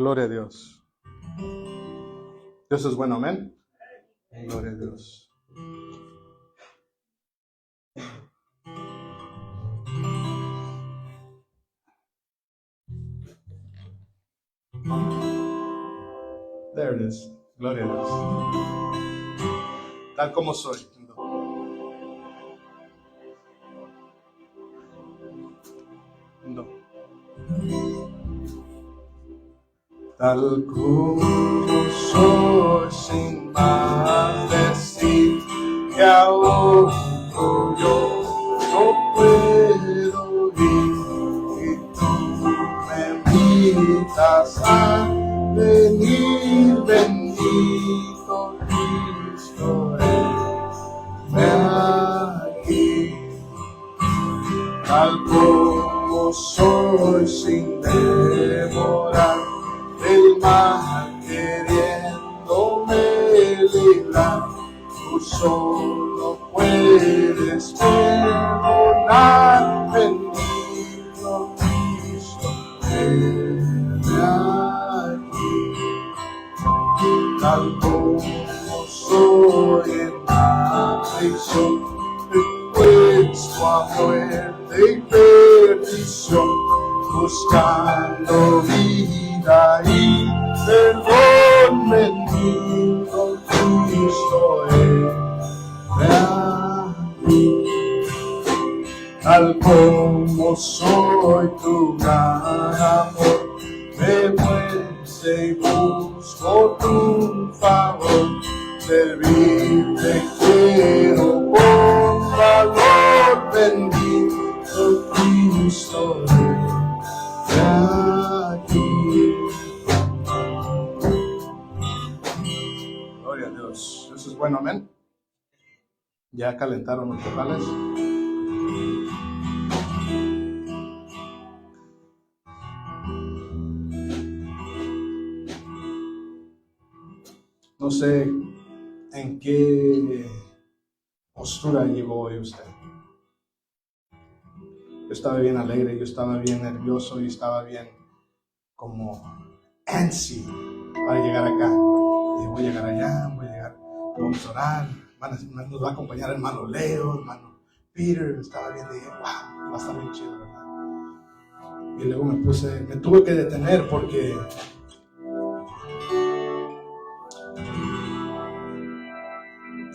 Gloria a Dios. Dios es bueno, amén. Gloria a Dios. There it is. Gloria a Dios. Tal como soy. No. Tal como soy, sin más decir que aún yo no puedo ir, y tú me invitas a venir, bendito Cristo, ven aquí. Tal como soy, sin demorar, el mal queriéndome librar, tú solo puedes perdonar, bendito Cristo, ven aquí. Tal como soy en la aflicción, expuesto a muerte y perdición, buscando vida y perdón, bendito Cristo, tal como soy, tu gran amor me mueve y busco tu favor, servirte quiero con valor, bendito Cristo, aquí. Gloria a Dios. Eso es bueno, amén. Ya calentaron los vocales. No sé en qué postura llegó hoy usted. Yo estaba bien alegre, yo estaba bien nervioso y estaba bien como ansi para llegar acá. Y voy a llegar allá, voy a llegar, vamos a orar, nos va a acompañar el hermano Leo, hermano Peter. Estaba bien, dije, wow, va a estar bien chido, ¿verdad? Y luego me tuve que detener porque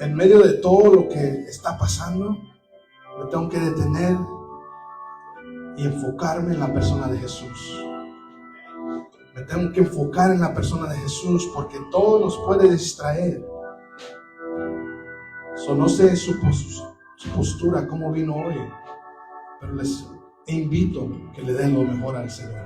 en medio de todo lo que está pasando, me tengo que detener y enfocarme en la persona de Jesús. Me tengo que enfocar en la persona de Jesús porque todo nos puede distraer. No sé su postura, cómo vino hoy, pero les invito que le den lo mejor al Señor.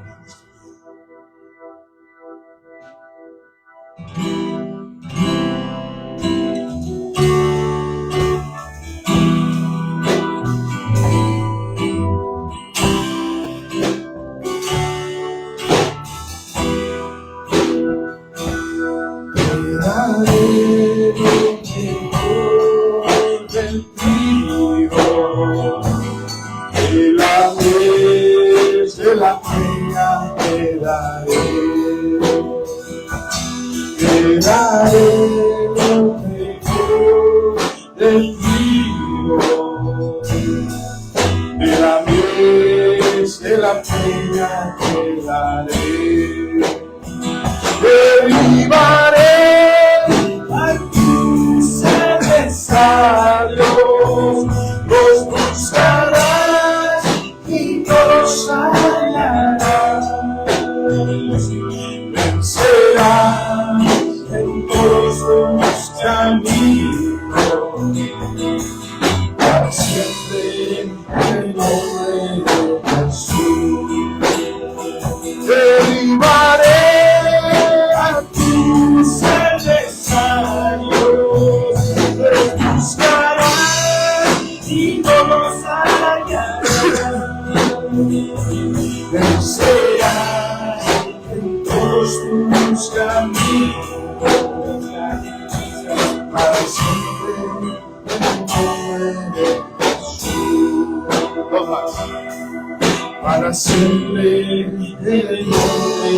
para siempre en el nombre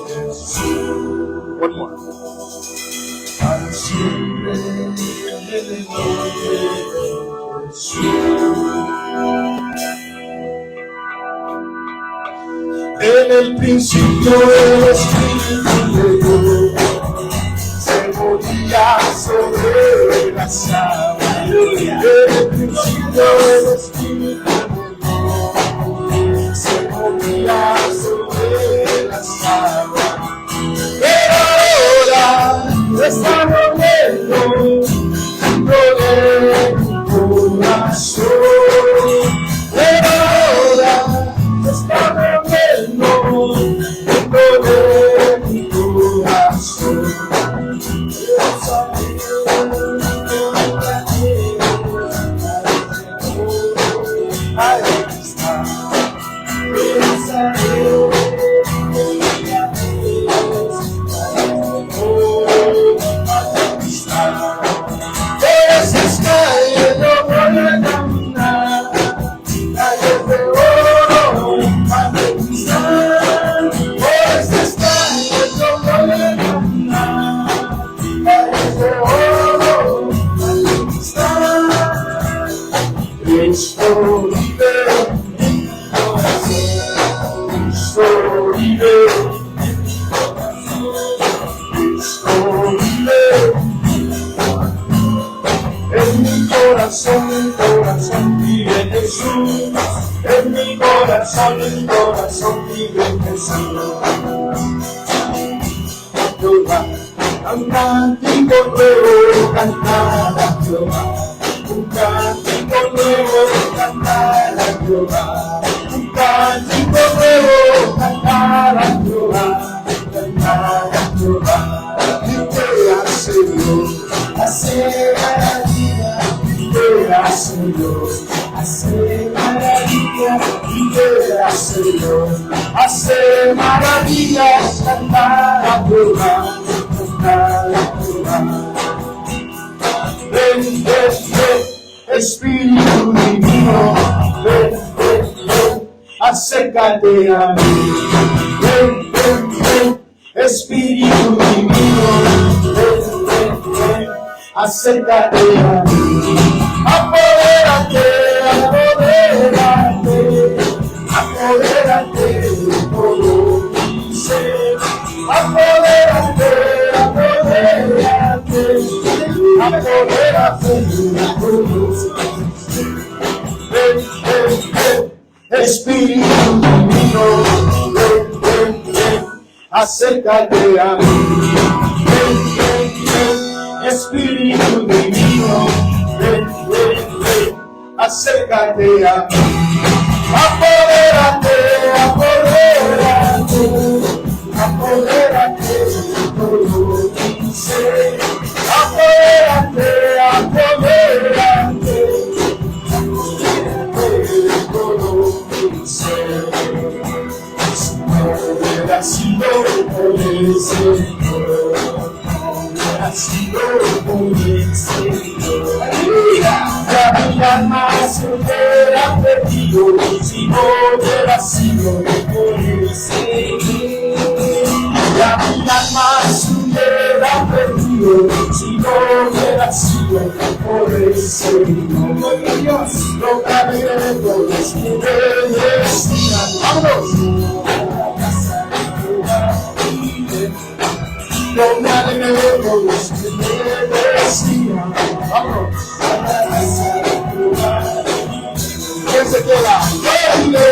de Jesús. nombre de Jesús. En el principio el Espíritu de Dios se movía sobre las aguas. En el principio el Espíritu de Dios se movía sobre las aguas. Pero ahora está moviendo dentro de mi corazón. Pero ahora está moviendo dentro de mi corazón. Ahí está. Mi corazón vive Jesús, en mi corazón vive Jesús. Jehová, un cántico nuevo cantar a Jehová, un cántico nuevo cantar a Jehová, un cántico nuevo cantar a Jehová, cantar a Jehová. ¿Y qué hace Dios? Hace maravilla. ¿Qué hace Dios? Hace maravillas. ¿Y qué hace Dios? Hace maravillas. Cantar a Jehová, cantar a Jehová. Ven, ven, ven, Espíritu divino. Ven, ven, ven, acércate a mí. Ven, ven, ven, Espíritu divino. Ven, ven, ven, acércate a mí. Apodérate, apodérate, apodérate de todo mi ser. Apodérate, apodérate, apodérate de todo mi ser. Ven, ven, ven, Espíritu divino, ven, ven, ven, acércate a mí. Ven, ven, ven, Espíritu divino, ven, ven, ven, acércate a mí. Apodérate, apodérate, apodérate de todo mi ser. Apodérate, apodérate, apodérate de todo mi ser. Señor, hubiera sido por el Señor. Ha sido por el Señor. Ya mi alma se hubiera perdido si no hubiera sido por el Señor. Ya mi alma se hubiera perdido si no hubiera sido por el Señor. Dios, no cabe por los que me decían. ¡Vámonos! No me alegré por los que me decían. Vámonos. ¿Quién se queda? Yo iré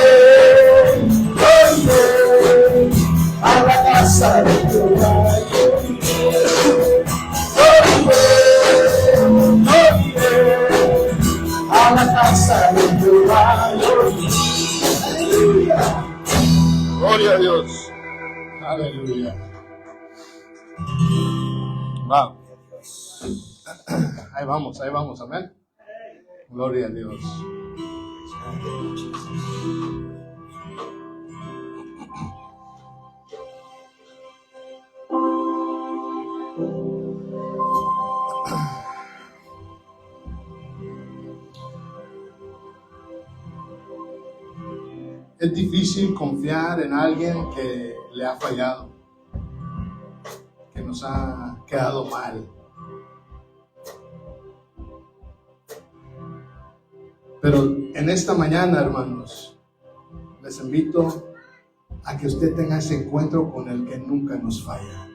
a la casa de Jehová. Yo iré a la casa de Jehová. Aleluya. Gloria a Dios. Aleluya. Wow. Ahí vamos, amén. Gloria a Dios. Es difícil confiar en alguien que le ha fallado, que nos ha quedado mal. Pero en esta mañana, hermanos, les invito a que usted tenga ese encuentro con el que nunca nos falla,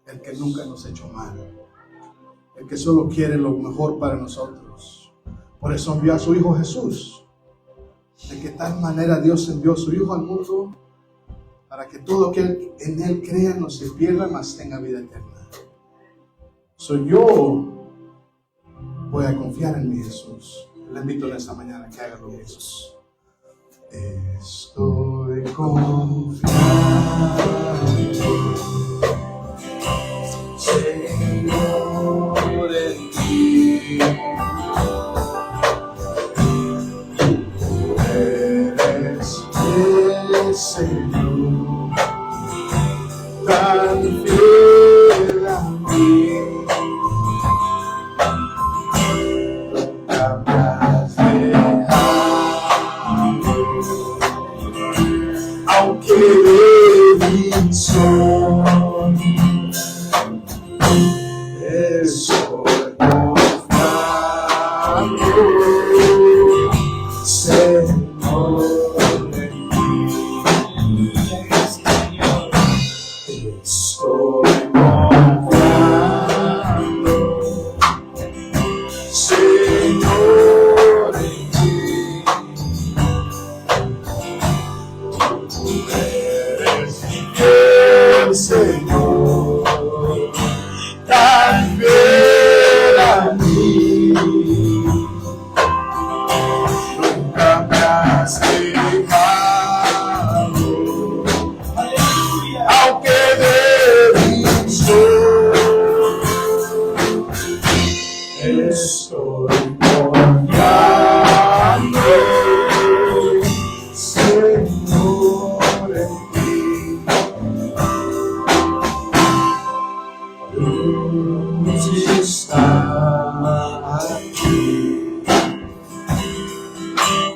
el que nunca nos ha hecho mal, el que solo quiere lo mejor para nosotros. Por eso envió a su Hijo Jesús. De que tal manera Dios envió a su Hijo al mundo para que todo aquel que en Él crea no se pierda, mas tenga vida eterna. Yo voy a confiar en mi Jesús. Le invito en esta mañana que haga lo mismo. Estoy confiando, Señor, en ti. Eres el Señor, tan fiel a mí.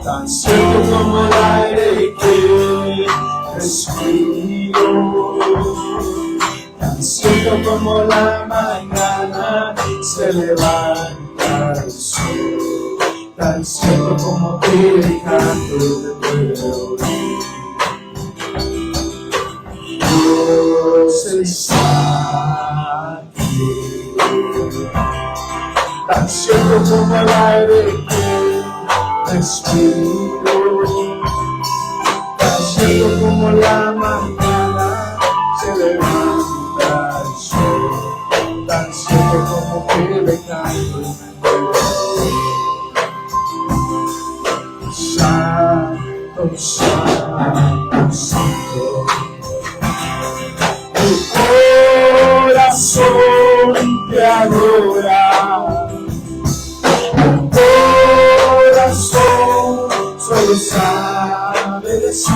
Tan cierto como el aire que respiro, tan cierto como la mañana se levanta el sol, tan cierto como el canto te puede oír. Dios está aquí, tan cierto como el aire que respiro, tan cierto como la mañana se levanta el sol, tan cierto como que le canto. Santo, santo, santo, mi corazón te adora. Solo sabe decir,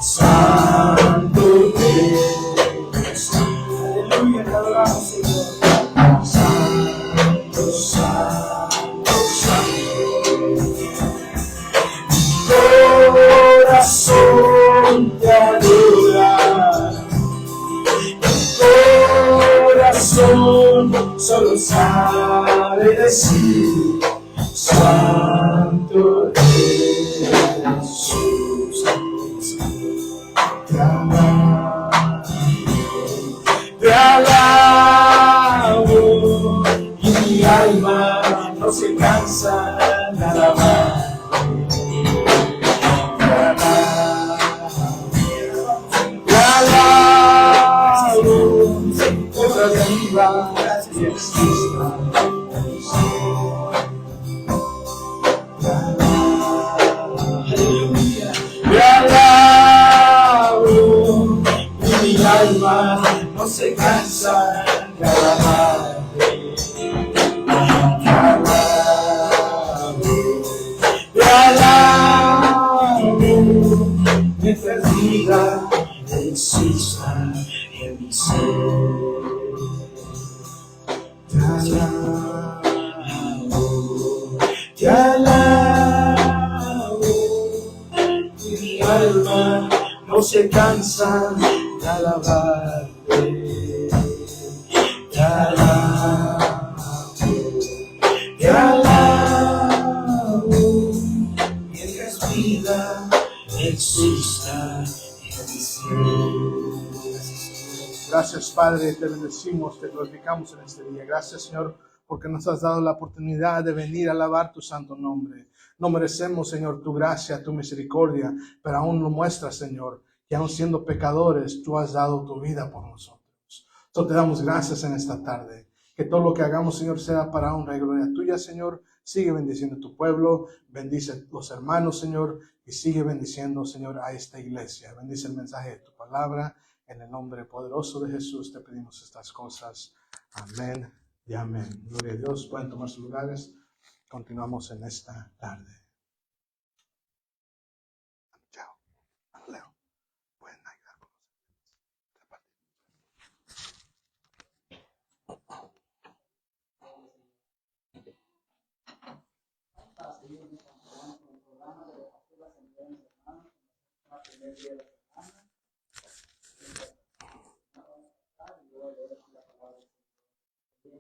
santo eres. Aleluya, te adoramos, Señor. Santo, santo, santo. Mi corazón te adora. Mi corazón solo sabe decir, santo Jesús, te alabo, y mi alma no se cansa de alabarte. Te alabo, cosas de arriba que existan. Mi alma no se cansa de alabarte. Te alabo, mientras vida exista en mi ser. Te alabo, y mi alma no se cansa de alabarte. Te alabo, está en mi ser. Gracias, Padre, te bendecimos, te glorificamos en este día. Gracias, Señor, porque nos has dado la oportunidad de venir a alabar tu santo nombre. No merecemos, Señor, tu gracia, tu misericordia, pero aún lo muestras, Señor, que aún siendo pecadores, tú has dado tu vida por nosotros. Entonces te damos gracias en esta tarde. Que todo lo que hagamos, Señor, sea para honra y gloria tuya, Señor. Sigue bendiciendo a tu pueblo, bendice a los hermanos, Señor, y sigue bendiciendo, Señor, a esta iglesia. Bendice el mensaje de tu palabra. En el nombre poderoso de Jesús te pedimos estas cosas. Amén y amén. Gloria a Dios. Pueden tomar sus lugares. Continuamos en esta tarde. Chao. Leo, pueden ayudar con nosotros.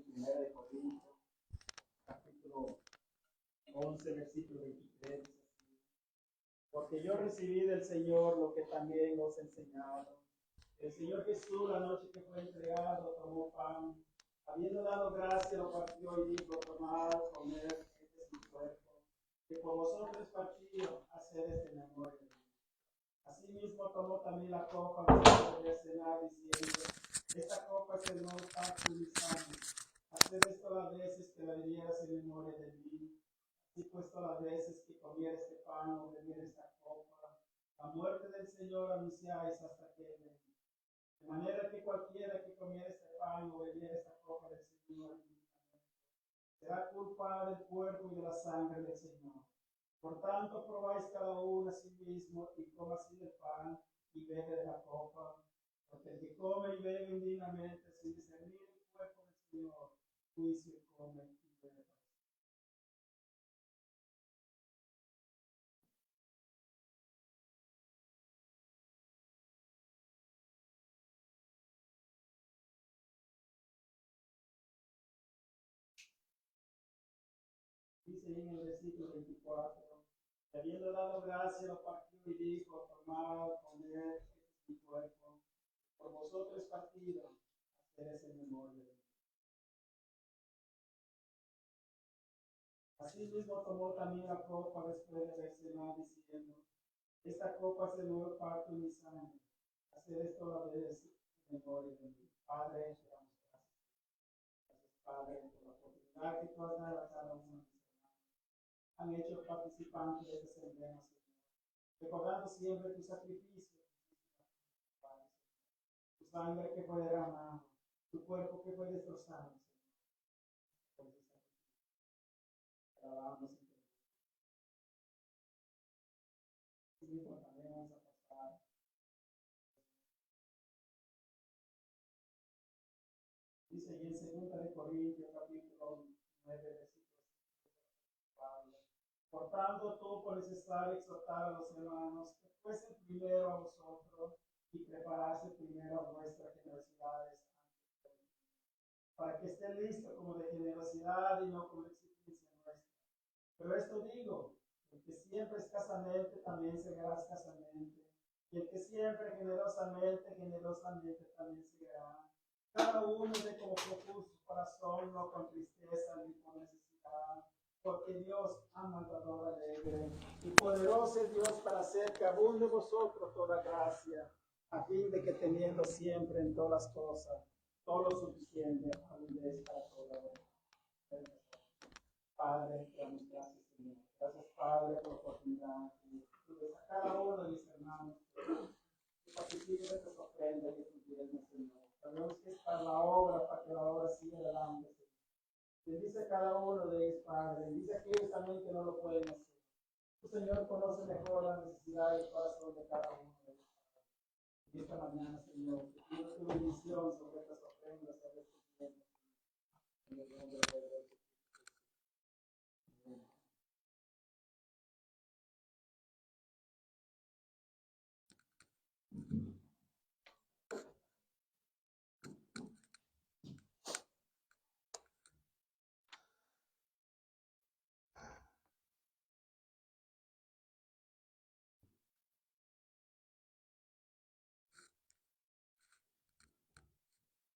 Primera de Corintios, capítulo 11, versículo 23. Porque yo recibí del Señor lo que también os he enseñado. El Señor Jesús, la noche que fue entregado, tomó pan, habiendo dado gracia, lo partió y dijo: tomad, comed, este es mi cuerpo, que por vosotros partido, hacer este memoria de mí. Asimismo tomó también la copa después de cenar, diciendo: esta copa es el nuevo pacto en mi sangre. Haced esto las veces que la bebieras en memoria de mí. Así pues, todas las veces que comiera este pan o bebiera esta copa, la muerte del Señor anunciáis hasta que Él venga. De manera que cualquiera que comiera este pan o bebiera esta copa del Señor será culpable del cuerpo y de la sangre del Señor. Por tanto, probáis cada uno a sí mismo y coma así del pan y bebe de la copa. Porque el que come y bebe indignamente sin discernir el cuerpo del Señor, juicio come y bebe. Dice en el versículo 24, y habiendo dado gracia, lo partió y dijo: tomad, comed, este es mi cuerpo, por vosotros partido, hacer ese memoria de mí. Asimismo tomó también la copa después de haber cenado, diciendo: esta copa es el nuevo pacto en mi sangre. Hacer esto a la vez en memoria de mí. Padre, te damos gracias. Gracias, Padre, por la oportunidad que tú has dado a cada uno de mis hermanos. Han hecho participantes de esta semana, Señor, recordando siempre tu sacrificio, tu sangre que fue derramada, tu cuerpo que fue destrozado, Señor. Te alabamos y te bendigo. También vamos a pasar. Dice ahí en 2 de Corintios, capítulo 9, versículos 5. Por tanto, tú por necesario exhortar a los hermanos que fuesen primero a vosotros y prepararse primero a vuestras generosidades, para que esté listo como de generosidad y no como exigencia nuestra. Pero esto digo: el que siempre escasamente, también segará escasamente, y el que siempre generosamente, generosamente también segará. Cada uno de como propuso su corazón, no con tristeza ni con necesidad, porque Dios ama al dador alegre, y poderoso es Dios para hacer que abunde vosotros toda gracia, a fin de que teniendo siempre en todas las cosas todo lo suficiente, abundéis para toda obra. Padre, te damos gracias, Señor. Gracias, Padre, por la oportunidad que tú des a cada uno de mis hermanos que participen de estas ofrendas y tus diezmos, Señor. Sabemos que es para la obra, para que la obra siga adelante, Señor. Bendice a cada uno de ellos, Padre. Bendice a aquellos también que no lo pueden hacer. Tu Señor conoce mejor la necesidad del corazón de cada uno de ellos. Y esta mañana, Señor, te pido tu bendición sobre estas ofrendas, sobre estos diezmos. En el nombre de Dios.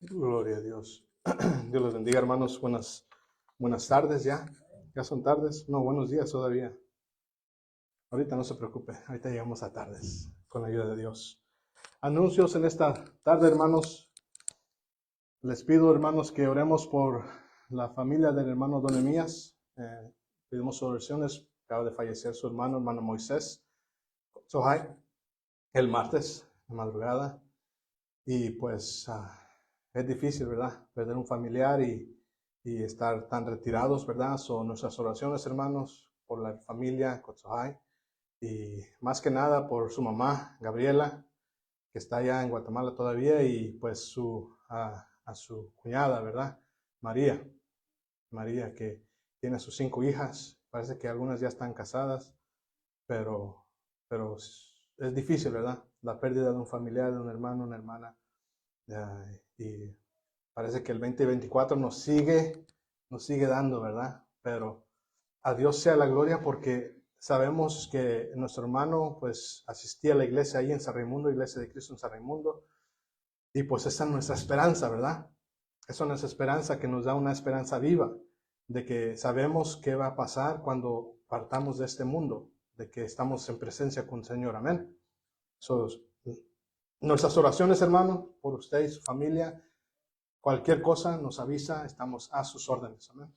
Gloria a Dios. Dios los bendiga, hermanos. Buenas tardes ya. Ya son tardes. No, buenos días todavía. Ahorita no se preocupe. Ahorita llegamos a tardes con la ayuda de Dios. Anuncios en esta tarde, hermanos. Les pido, hermanos, que oremos por la familia del hermano Don Emías. Pedimos oraciones. Acaba de fallecer su hermano Moisés Sohai, el martes de madrugada. Y pues es difícil, ¿verdad? Perder un familiar y estar tan retirados, ¿verdad? Son nuestras oraciones, hermanos, por la familia Kotsohai y más que nada por su mamá, Gabriela, que está allá en Guatemala todavía, y pues a su cuñada, ¿verdad? María, que tiene sus 5 hijas. Parece que algunas ya están casadas, pero es difícil, ¿verdad? La pérdida de un familiar, de un hermano, una hermana. Y parece que el 2024 nos sigue dando, ¿verdad? Pero a Dios sea la gloria, porque sabemos que nuestro hermano pues asistía a la iglesia ahí en San Raimundo, Iglesia de Cristo en San Raimundo, y pues esa es nuestra esperanza, ¿verdad? Esa es nuestra esperanza, que nos da una esperanza viva, de que sabemos qué va a pasar cuando partamos de este mundo, de que estamos en presencia con el Señor, amén. Nuestras oraciones, hermano, por usted y su familia. Cualquier cosa nos avisa, estamos a sus órdenes, amén.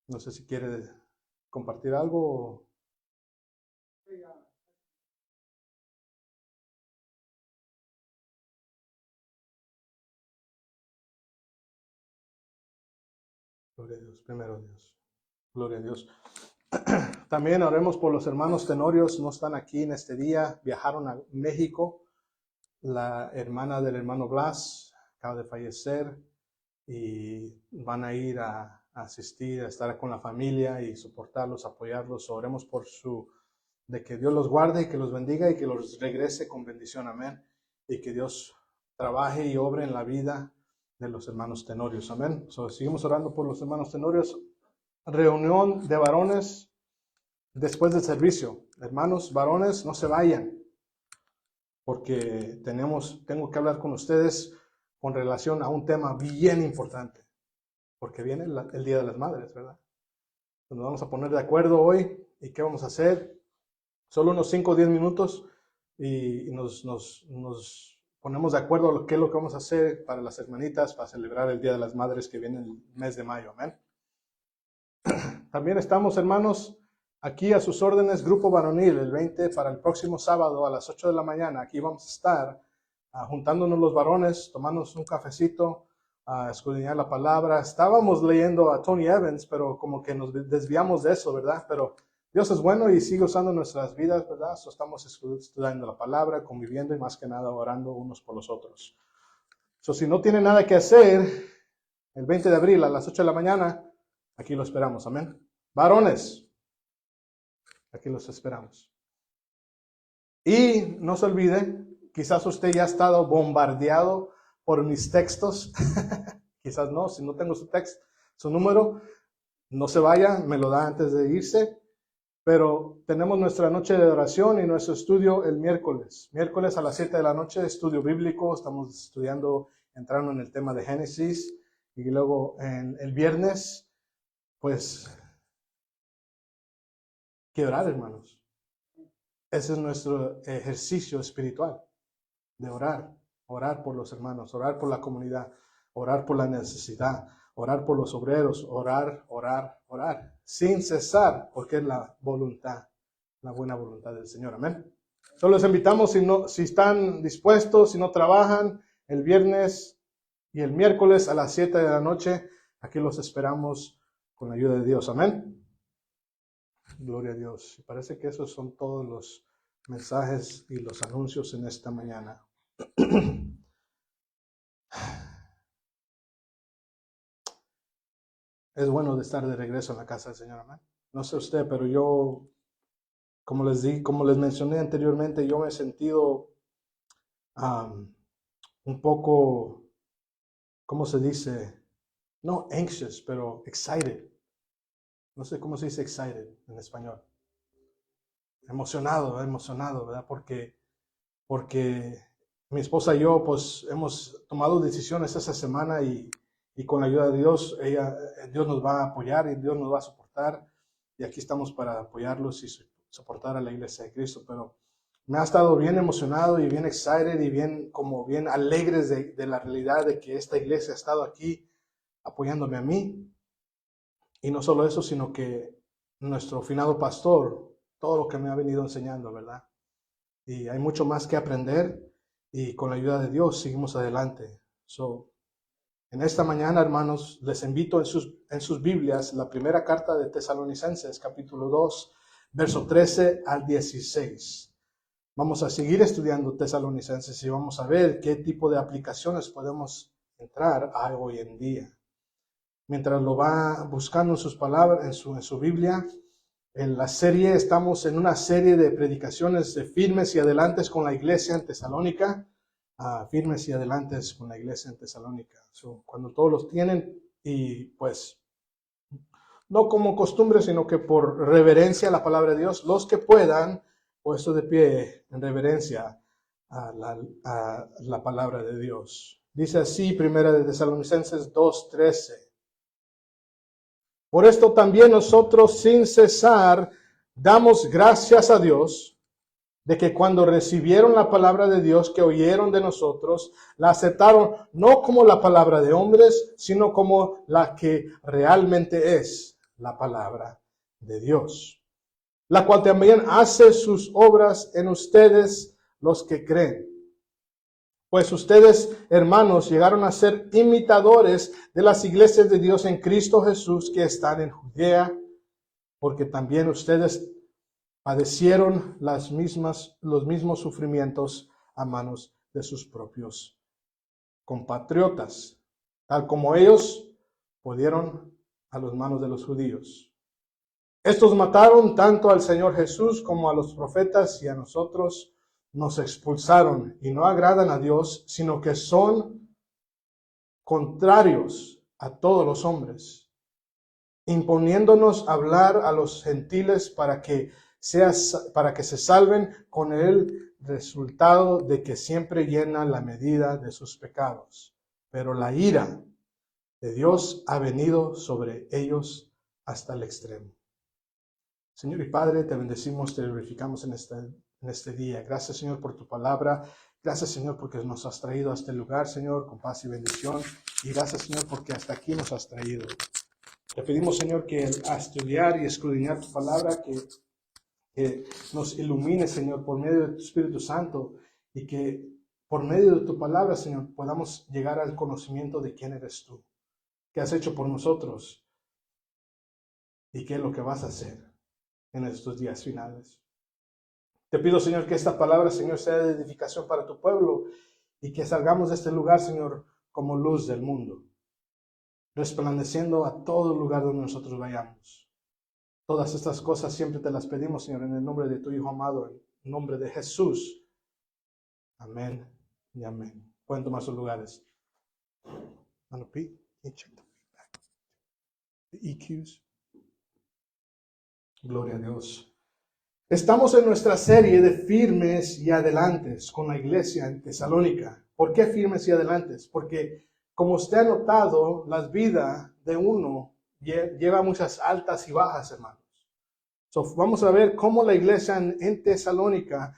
No sé si quiere compartir algo. Gloria a Dios, primero Dios. Gloria a Dios. También oremos por los hermanos Tenorios, no están aquí en este día, viajaron a México. La hermana del hermano Blas acaba de fallecer y van a ir a asistir, a estar con la familia y soportarlos, apoyarlos. Oremos por de que Dios los guarde y que los bendiga y que los regrese con bendición, amén. Y que Dios trabaje y obre en la vida de los hermanos Tenorios, amén. Seguimos orando por los hermanos Tenorios. Reunión de varones después del servicio. Hermanos varones, no se vayan, porque tengo que hablar con ustedes con relación a un tema bien importante, porque viene el Día de las Madres, ¿verdad? Nos vamos a poner de acuerdo hoy y qué vamos a hacer. Solo unos 5 o 10 minutos y nos ponemos de acuerdo qué es lo que vamos a hacer para las hermanitas, para celebrar el Día de las Madres que viene el mes de mayo, amén. También estamos, hermanos, aquí a sus órdenes, Grupo Varonil, el 20 para el próximo sábado a las 8 de la mañana. Aquí vamos a estar juntándonos los varones, tomándonos un cafecito, a escudriñar la palabra. Estábamos leyendo a Tony Evans, pero como que nos desviamos de eso, ¿verdad? Pero Dios es bueno y sigue usando nuestras vidas, ¿verdad? Estamos estudiando la palabra, conviviendo y más que nada orando unos por los otros. Si no tiene nada que hacer, el 20 de abril a las 8 de la mañana, aquí lo esperamos, amén. Varones, aquí los esperamos. Y no se olvide, quizás usted ya ha estado bombardeado por mis textos. Quizás no, si no tengo su número, no se vaya, me lo da antes de irse. Pero tenemos nuestra noche de oración y nuestro estudio el miércoles. Miércoles a las 7 de la noche, estudio bíblico. Estamos estudiando, entrando en el tema de Génesis. Y luego el viernes, pues, que orar, hermanos. Ese es nuestro ejercicio espiritual, de orar. Orar por los hermanos, orar por la comunidad, orar por la necesidad, orar por los obreros, orar, sin cesar, porque es la buena voluntad del Señor, amén. Solo les invitamos, si están dispuestos, si no trabajan, el viernes y el miércoles a las 7 de la noche, aquí los esperamos con la ayuda de Dios, amén. Gloria a Dios. Parece que esos son todos los mensajes y los anuncios en esta mañana. Es bueno de estar de regreso en la casa del Señor, amén. No sé usted, pero yo, como les mencioné anteriormente, yo me he sentido un poco, ¿cómo se dice? No anxious, pero excited. No sé cómo se dice excited en español. Emocionado, ¿verdad? Porque mi esposa y yo pues hemos tomado decisiones esta semana y con la ayuda de Dios, Dios nos va a apoyar y Dios nos va a soportar. Y aquí estamos para apoyarlos y soportar a la Iglesia de Cristo. Pero me ha estado bien emocionado y bien excited y bien alegres de la realidad de que esta iglesia ha estado aquí apoyándome a mí. Y no solo eso, sino que nuestro finado pastor, todo lo que me ha venido enseñando, ¿verdad? Y hay mucho más que aprender y con la ayuda de Dios seguimos adelante. En esta mañana, hermanos, les invito en sus Biblias la primera carta de Tesalonicenses, capítulo 2, verso 13 al 16. Vamos a seguir estudiando Tesalonicenses y vamos a ver qué tipo de aplicaciones podemos entrar a hoy en día. Mientras lo va buscando en sus palabras, en su Biblia, estamos en una serie de predicaciones de firmes y adelantes con la iglesia en Tesalónica. Firmes y adelantes con la iglesia en Tesalónica. Cuando todos los tienen y pues no como costumbre, sino que por reverencia a la palabra de Dios, los que puedan, puesto de pie en reverencia a la palabra de Dios. Dice así, primera de Tesalonicenses 2:13. Por esto también nosotros sin cesar damos gracias a Dios de que cuando recibieron la palabra de Dios que oyeron de nosotros, la aceptaron no como la palabra de hombres, sino como la que realmente es la palabra de Dios, la cual también hace sus obras en ustedes los que creen. Pues ustedes, hermanos, llegaron a ser imitadores de las iglesias de Dios en Cristo Jesús que están en Judea, porque también ustedes padecieron los mismos sufrimientos a manos de sus propios compatriotas, tal como ellos pudieron a las manos de los judíos. Estos mataron tanto al Señor Jesús como a los profetas y a nosotros nos expulsaron y no agradan a Dios, sino que son contrarios a todos los hombres, imponiéndonos hablar a los gentiles para que se salven con el resultado de que siempre llenan la medida de sus pecados. Pero la ira de Dios ha venido sobre ellos hasta el extremo. Señor y Padre, te bendecimos, te glorificamos en este día. Gracias, Señor, por tu palabra. Gracias, Señor, porque nos has traído a este lugar, Señor, con paz y bendición. Y gracias, Señor, porque hasta aquí nos has traído. Te pedimos, Señor, que a estudiar y escudriñar tu palabra, que nos ilumine, Señor, por medio de tu Espíritu Santo y que por medio de tu palabra, Señor, podamos llegar al conocimiento de quién eres tú, qué has hecho por nosotros y qué es lo que vas a hacer en estos días finales. Te pido, Señor, que esta palabra, Señor, sea de edificación para tu pueblo y que salgamos de este lugar, Señor, como luz del mundo, resplandeciendo a todo lugar donde nosotros vayamos. Todas estas cosas siempre te las pedimos, Señor, en el nombre de tu Hijo amado, en el nombre de Jesús. Amén y amén. Pueden tomar sus lugares. Mano P, check the EQs. Gloria a Dios. Estamos en nuestra serie de firmes y adelantes con la iglesia en Tesalónica. ¿Por qué firmes y adelantes? Porque, como usted ha notado, la vida de uno lleva muchas altas y bajas, hermanos. Vamos a ver cómo la iglesia en Tesalónica,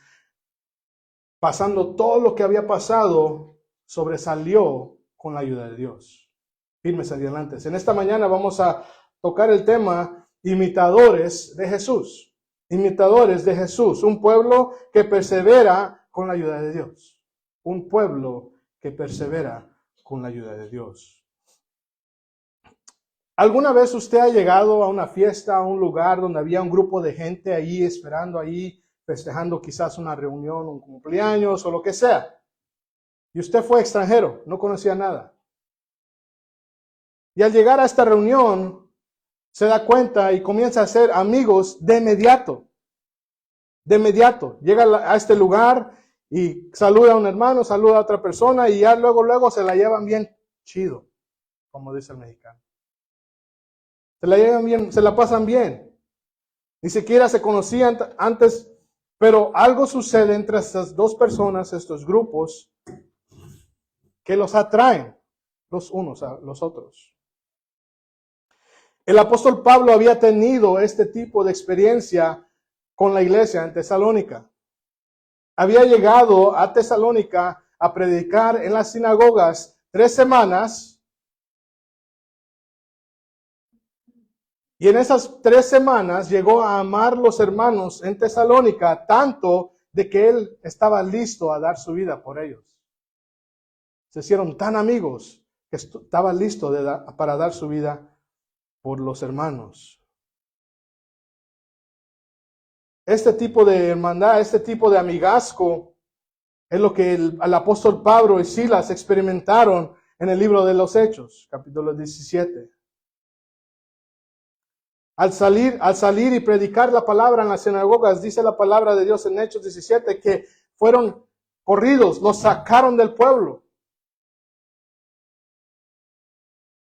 pasando todo lo que había pasado, sobresalió con la ayuda de Dios. Firmes y adelantes. En esta mañana vamos a tocar el tema imitadores de Jesús. Imitadores de Jesús. Un pueblo que persevera con la ayuda de Dios. Un pueblo que persevera con la ayuda de Dios. ¿Alguna vez usted ha llegado a una fiesta, a un lugar donde había un grupo de gente ahí esperando, ahí festejando quizás una reunión, un cumpleaños o lo que sea? Y usted fue extranjero, no conocía nada. Y al llegar a esta reunión, se da cuenta y comienza a ser amigos de inmediato. De inmediato. Llega a este lugar y saluda a un hermano, saluda a otra persona y ya luego se la llevan bien chido, como dice el mexicano. Se la llevan bien, se la pasan bien. Ni siquiera se conocían antes, pero algo sucede entre estas dos personas, estos grupos, que los atraen los unos a los otros. El apóstol Pablo había tenido este tipo de experiencia con la iglesia en Tesalónica. Había llegado a Tesalónica a predicar en las sinagogas 3 semanas. Y en esas 3 semanas llegó a amar los hermanos en Tesalónica, tanto de que él estaba listo a dar su vida por ellos. Se hicieron tan amigos que estaba listo para dar su vida por los hermanos. Este tipo de hermandad, este tipo de amigazgo, es lo que el apóstol Pablo y Silas experimentaron en el libro de los Hechos, capítulo 17. Al salir y predicar la palabra en las sinagogas, dice la palabra de Dios en Hechos 17, que fueron corridos, los sacaron del pueblo.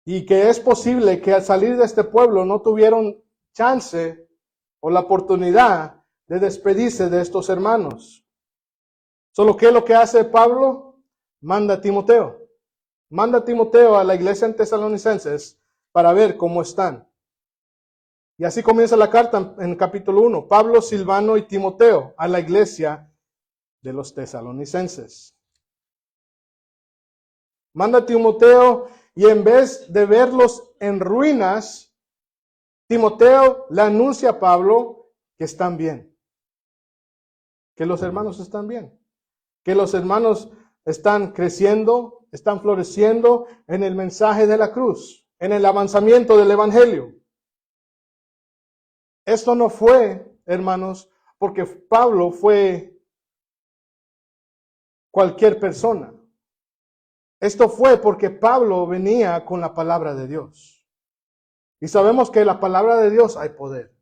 Y que es posible que al salir de este pueblo no tuvieron chance o la oportunidad de despedirse de estos hermanos. Solo que lo que hace Pablo, manda a Timoteo. Manda a Timoteo a la iglesia en Tesalonicenses para ver cómo están. Y así comienza la carta en capítulo 1. Pablo, Silvano y Timoteo a la iglesia de los tesalonicenses. Manda a Timoteo y en vez de verlos en ruinas, Timoteo le anuncia a Pablo que están bien. Que los hermanos están bien. Que los hermanos están creciendo, están floreciendo en el mensaje de la cruz, en el avanzamiento del evangelio. Esto no fue, hermanos, porque Pablo fue cualquier persona. Esto fue porque Pablo venía con la palabra de Dios. Y sabemos que en la palabra de Dios hay poder.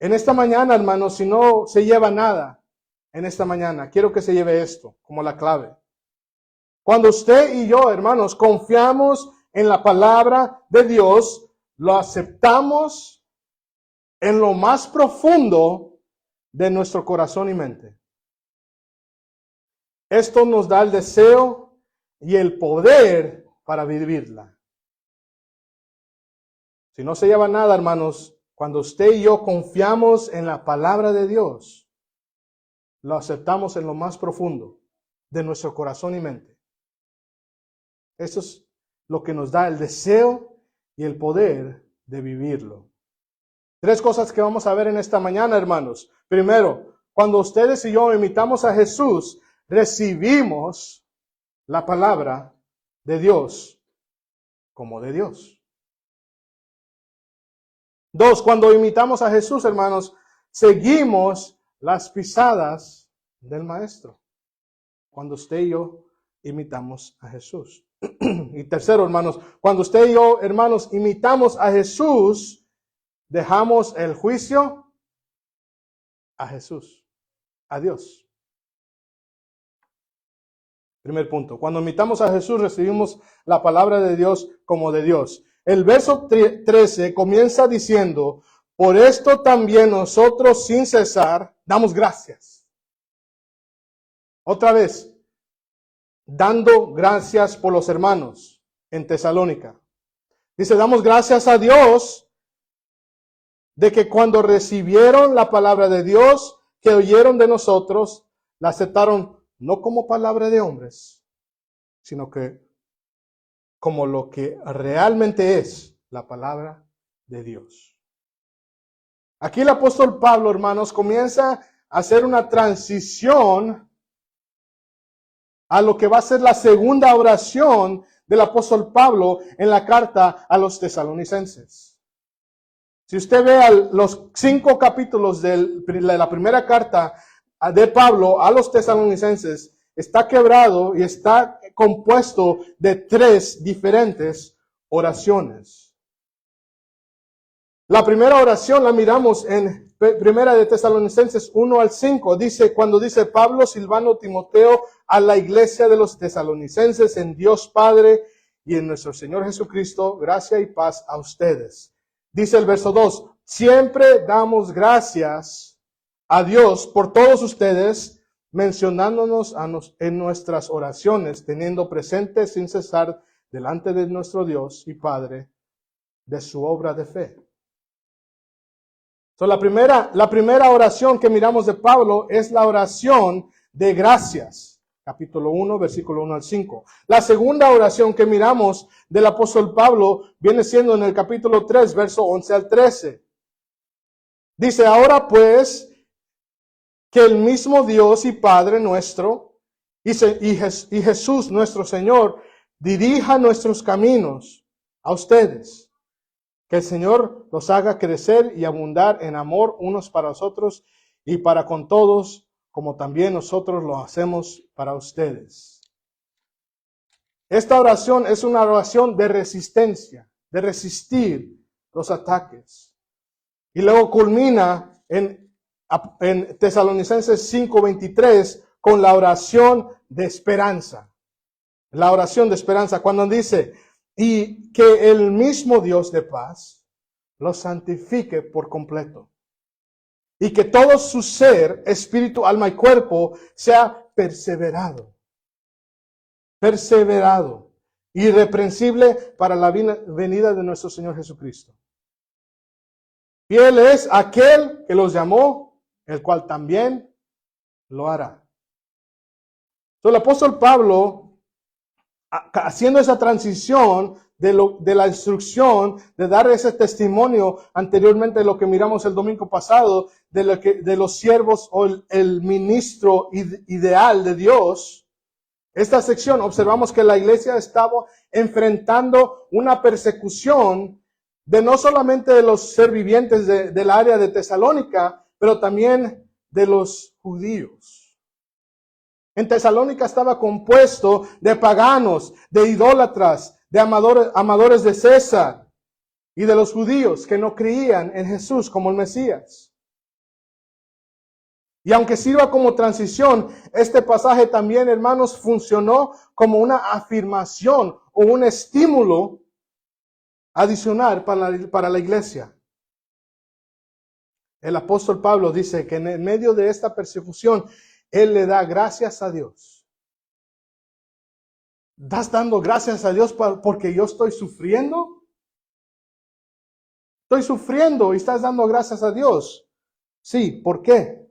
En esta mañana, hermanos, si no se lleva nada, en esta mañana, quiero que se lleve esto como la clave. Cuando usted y yo, hermanos, confiamos en la palabra de Dios, lo aceptamos en lo más profundo de nuestro corazón y mente. Esto nos da el deseo y el poder para vivirla. Si no se lleva nada, hermanos, cuando usted y yo confiamos en la palabra de Dios, lo aceptamos en lo más profundo de nuestro corazón y mente. Eso es lo que nos da el deseo y el poder de vivirlo. 3 cosas que vamos a ver en esta mañana, hermanos. Primero, cuando ustedes y yo imitamos a Jesús, recibimos la palabra de Dios como de Dios. 2, cuando imitamos a Jesús, hermanos, seguimos las pisadas del Maestro. Cuando usted y yo imitamos a Jesús. Y tercero, hermanos, cuando usted y yo, hermanos, imitamos a Jesús, dejamos el juicio a Jesús, a Dios. Primer punto. Cuando imitamos a Jesús, recibimos la palabra de Dios como de Dios. El verso 13 comienza diciendo, por esto también nosotros sin cesar damos gracias. Otra vez, dando gracias por los hermanos en Tesalónica. Dice, damos gracias a Dios de que cuando recibieron la palabra de Dios, que oyeron de nosotros, la aceptaron no como palabra de hombres, sino que como lo que realmente es la palabra de Dios. Aquí el apóstol Pablo, hermanos, comienza a hacer una transición a lo que va a ser la segunda oración del apóstol Pablo en la carta a los tesalonicenses. Si usted ve los 5 capítulos de la primera carta de Pablo a los tesalonicenses, está quebrado y está compuesto de 3 diferentes oraciones. La primera oración la miramos en Primera de Tesalonicenses 1 al 5. Cuando dice Pablo, Silvano, Timoteo, a la iglesia de los tesalonicenses, en Dios Padre y en nuestro Señor Jesucristo, gracia y paz a ustedes. Dice el verso 2, siempre damos gracias a Dios por todos ustedes mencionándonos en nuestras oraciones, teniendo presente sin cesar delante de nuestro Dios y Padre de su obra de fe. So, la primera oración que miramos de Pablo es la oración de gracias. Capítulo 1, versículo 1 al 5. La segunda oración que miramos del apóstol Pablo viene siendo en el capítulo 3, verso 11 al 13. Dice, ahora pues, que el mismo Dios y Padre nuestro y Jesús nuestro Señor dirija nuestros caminos a ustedes. Que el Señor los haga crecer y abundar en amor unos para los otros y para con todos, como también nosotros lo hacemos para ustedes. Esta oración es una oración de resistencia, de resistir los ataques. Y luego culmina en Tesalonicenses 5:23 con la oración de esperanza. La oración de esperanza, cuando dice, y que el mismo Dios de paz los santifique por completo. Y que todo su ser, espíritu, alma y cuerpo sea perseverado, irreprensible para la venida de nuestro Señor Jesucristo. Fiel es aquel que los llamó, el cual también lo hará. Entonces, el apóstol Pablo, haciendo esa transición de la instrucción, de dar ese testimonio anteriormente de lo que miramos el domingo pasado, de los siervos o el ministro ideal de Dios, esta sección observamos que la iglesia estaba enfrentando una persecución de no solamente de los ser vivientes del área de Tesalónica, pero también de los judíos. En Tesalónica estaba compuesto de paganos, de idólatras, de amadores de César y de los judíos que no creían en Jesús como el Mesías. Y aunque sirva como transición, este pasaje también, hermanos, funcionó como una afirmación o un estímulo adicional para la iglesia. El apóstol Pablo dice que en medio de esta persecución, él le da gracias a Dios. ¿Estás dando gracias a Dios porque yo estoy sufriendo? Estoy sufriendo y estás dando gracias a Dios. Sí, ¿por qué?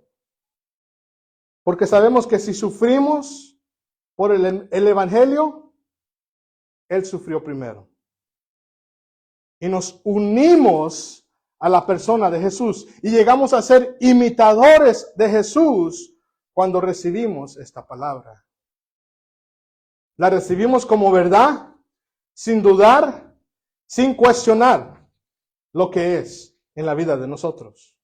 Porque sabemos que si sufrimos por el Evangelio, Él sufrió primero. Y nos unimos a la persona de Jesús y llegamos a ser imitadores de Jesús cuando recibimos esta palabra. La recibimos como verdad, sin dudar, sin cuestionar lo que es en la vida de nosotros.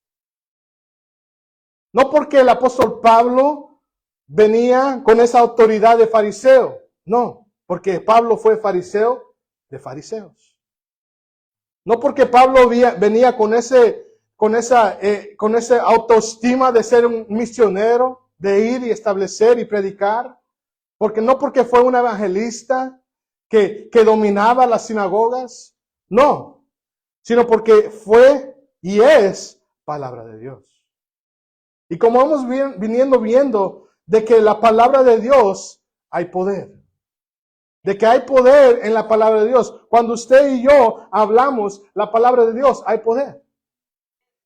No porque el apóstol Pablo venía con esa autoridad de fariseo, no, porque Pablo fue fariseo de fariseos. No porque Pablo venía con esa autoestima de ser un misionero, de ir y establecer y predicar, porque fue un evangelista que dominaba las sinagogas, no, sino porque fue y es palabra de Dios. Y como hemos viniendo viendo de que la palabra de Dios hay poder, de que hay poder en la palabra de Dios. Cuando usted y yo hablamos la palabra de Dios, hay poder.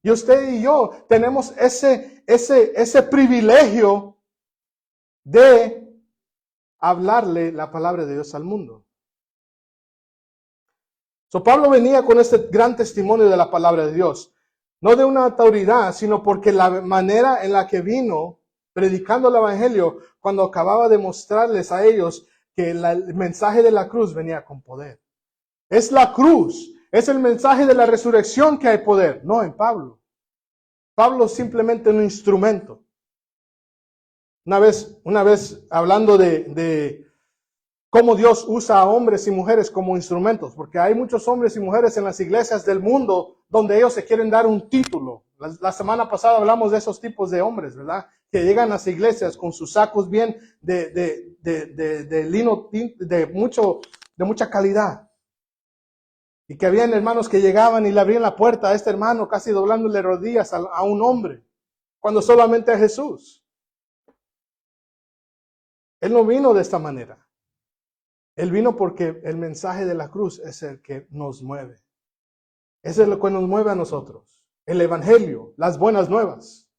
Y usted y yo tenemos ese privilegio de hablarle la palabra de Dios al mundo. Pablo venía con este gran testimonio de la palabra de Dios. No de una autoridad, sino porque la manera en la que vino predicando el evangelio, cuando acababa de mostrarles a ellos que el mensaje de la cruz venía con poder. Es la cruz, es el mensaje de la resurrección que hay poder, no en Pablo. Pablo es simplemente un instrumento. Una vez hablando de cómo Dios usa a hombres y mujeres como instrumentos, porque hay muchos hombres y mujeres en las iglesias del mundo donde ellos se quieren dar un título. La semana pasada hablamos de esos tipos de hombres, ¿verdad? Que llegan a las iglesias con sus sacos bien de lino de mucha calidad. Y que habían hermanos que llegaban y le abrían la puerta a este hermano casi doblándole rodillas a un hombre, cuando solamente a Jesús. Él no vino de esta manera. Él vino porque el mensaje de la cruz es el que nos mueve. Ese es lo que nos mueve a nosotros. El evangelio, las buenas nuevas.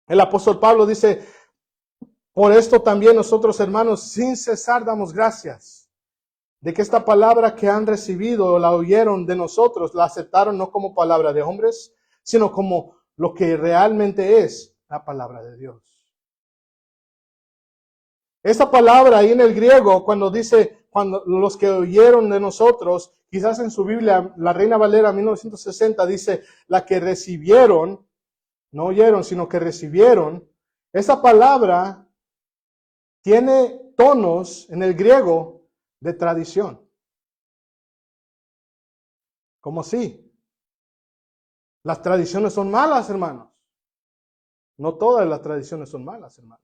El apóstol Pablo dice, por esto también nosotros, hermanos, sin cesar damos gracias de que esta palabra que han recibido o la oyeron de nosotros, la aceptaron no como palabra de hombres, sino como lo que realmente es la palabra de Dios. Esta palabra ahí en el griego, cuando dice, cuando los que oyeron de nosotros, quizás en su Biblia, la Reina Valera 1960 dice, la que recibieron, no oyeron, sino que recibieron. Esa palabra tiene tonos en el griego de tradición. ¿Cómo así? Las tradiciones son malas, hermanos. No todas las tradiciones son malas, hermanos.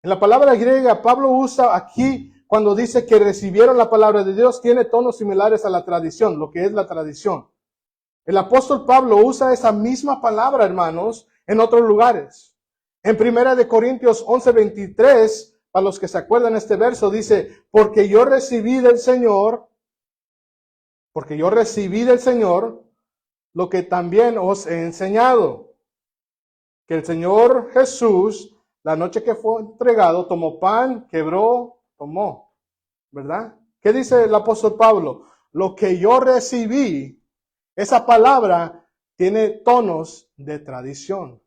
En la palabra griega, Pablo usa aquí, cuando dice que recibieron la palabra de Dios, tiene tonos similares a la tradición, lo que es la tradición. El apóstol Pablo usa esa misma palabra, hermanos, en otros lugares. En 1 Corintios 11:23, para los que se acuerdan este verso, dice, porque yo recibí del Señor lo que también os he enseñado, que el Señor Jesús, la noche que fue entregado, tomó pan, quebró, tomó, ¿verdad? ¿Qué dice el apóstol Pablo? Lo que yo recibí, esa palabra tiene tonos de tradición.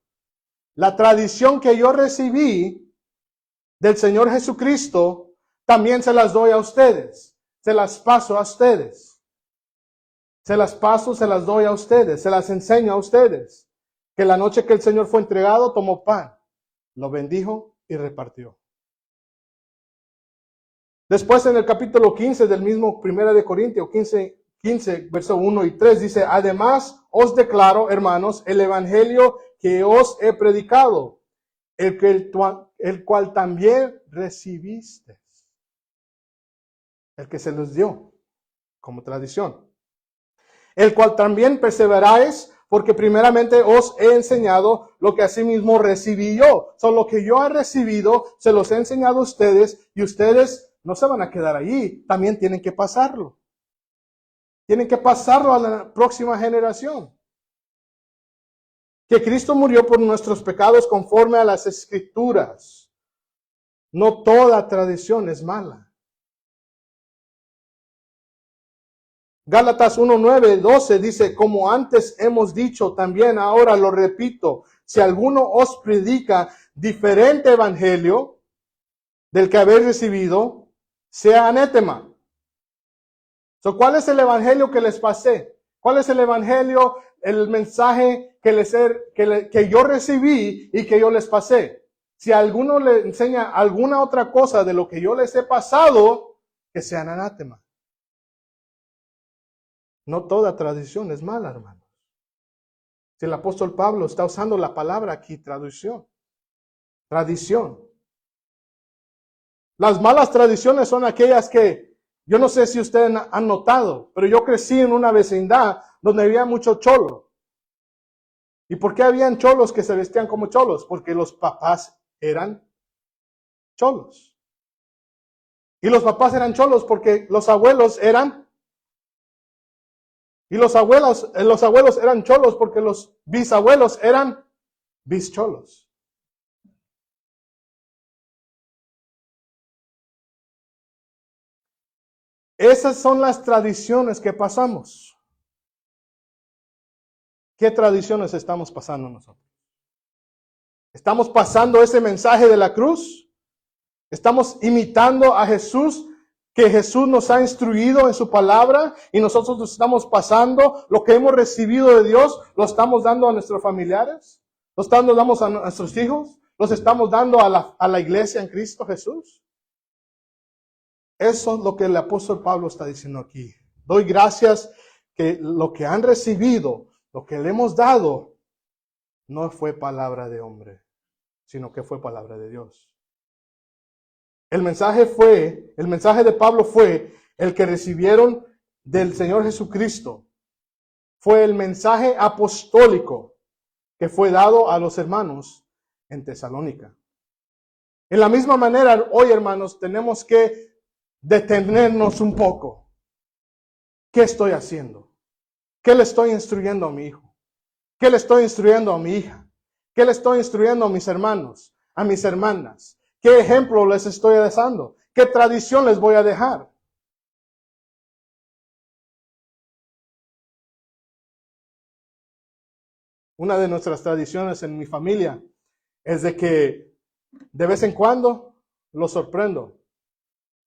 La tradición que yo recibí del Señor Jesucristo, también se las doy a ustedes. Se las paso a ustedes. Se las paso, se las doy a ustedes. Se las enseño a ustedes. Que la noche que el Señor fue entregado, tomó pan, lo bendijo y repartió. Después en el capítulo 15 del mismo 1 Corintios 15, verso 1 y 3 dice, además os declaro, hermanos, el evangelio que os he predicado, el cual también recibisteis, el que se les dio como tradición, el cual también perseveráis, porque primeramente os he enseñado lo que asimismo recibí yo. Son lo que yo he recibido, se los he enseñado a ustedes, y ustedes no se van a quedar allí, también tienen que pasarlo. Tienen que pasarlo a la próxima generación. Que Cristo murió por nuestros pecados conforme a las Escrituras. No toda tradición es mala. Gálatas 1:9-12 dice, como antes hemos dicho, también ahora lo repito, si alguno os predica diferente evangelio del que habéis recibido, sea anátema. ¿Cuál es el evangelio que les pasé? ¿Cuál es el evangelio, el mensaje que yo recibí y que yo les pasé? Si alguno le enseña alguna otra cosa de lo que yo les he pasado, que sean anátema. No toda tradición es mala, hermanos. Si el apóstol Pablo está usando la palabra aquí, tradición. Las malas tradiciones son aquellas que, yo no sé si ustedes han notado, pero yo crecí en una vecindad donde había mucho cholo. ¿Y por qué habían cholos que se vestían como cholos? Porque los papás eran cholos. Y los papás eran cholos porque los abuelos eran. Y los abuelos eran cholos porque los bisabuelos eran bischolos. Esas son las tradiciones que pasamos. ¿Qué tradiciones estamos pasando nosotros? ¿Estamos pasando ese mensaje de la cruz? ¿Estamos imitando a Jesús, que Jesús nos ha instruido en su palabra, y nosotros estamos pasando lo que hemos recibido de Dios, lo estamos dando a nuestros familiares, lo estamos dando a nuestros hijos, los estamos dando a la iglesia en Cristo Jesús? Eso es lo que el apóstol Pablo está diciendo aquí. Doy gracias que lo que han recibido, lo que le hemos dado, no fue palabra de hombre, sino que fue palabra de Dios. El mensaje de Pablo fue el que recibieron del Señor Jesucristo. Fue el mensaje apostólico que fue dado a los hermanos en Tesalónica. En la misma manera, hoy, hermanos, tenemos que detenernos un poco. ¿Qué estoy haciendo? ¿Qué le estoy instruyendo a mi hijo? ¿Qué le estoy instruyendo a mi hija? ¿Qué le estoy instruyendo a mis hermanos, a mis hermanas? ¿Qué ejemplo les estoy dando? ¿Qué tradición les voy a dejar? Una de nuestras tradiciones en mi familia es de que de vez en cuando los sorprendo.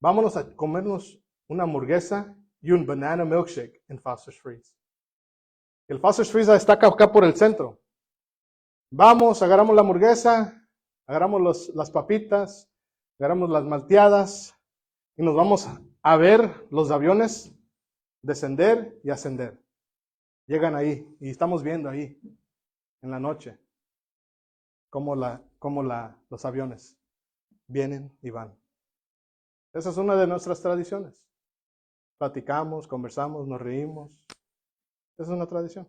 Vámonos a comernos una hamburguesa y un banana milkshake en Foster's Freeze. El Foster's Freeze está acá por el centro. Vamos, agarramos la hamburguesa, agarramos las papitas, agarramos las malteadas y nos vamos a ver los aviones descender y ascender. Llegan ahí y estamos viendo ahí en la noche cómo los aviones vienen y van. Esa es una de nuestras tradiciones. Platicamos, conversamos, nos reímos. Esa es una tradición.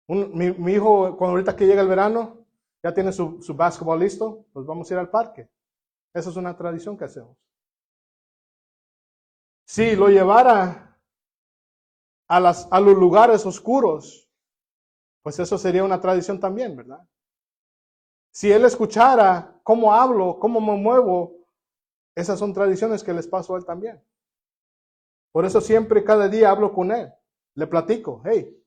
Mi hijo, cuando ahorita que llega el verano, ya tiene su básquetbol listo, pues vamos a ir al parque. Esa es una tradición que hacemos. Si lo llevara a los lugares oscuros, pues eso sería una tradición también, ¿verdad? Si él escuchara cómo hablo, cómo me muevo, esas son tradiciones que les paso a él también. Por eso siempre, cada día hablo con él. Le platico, hey,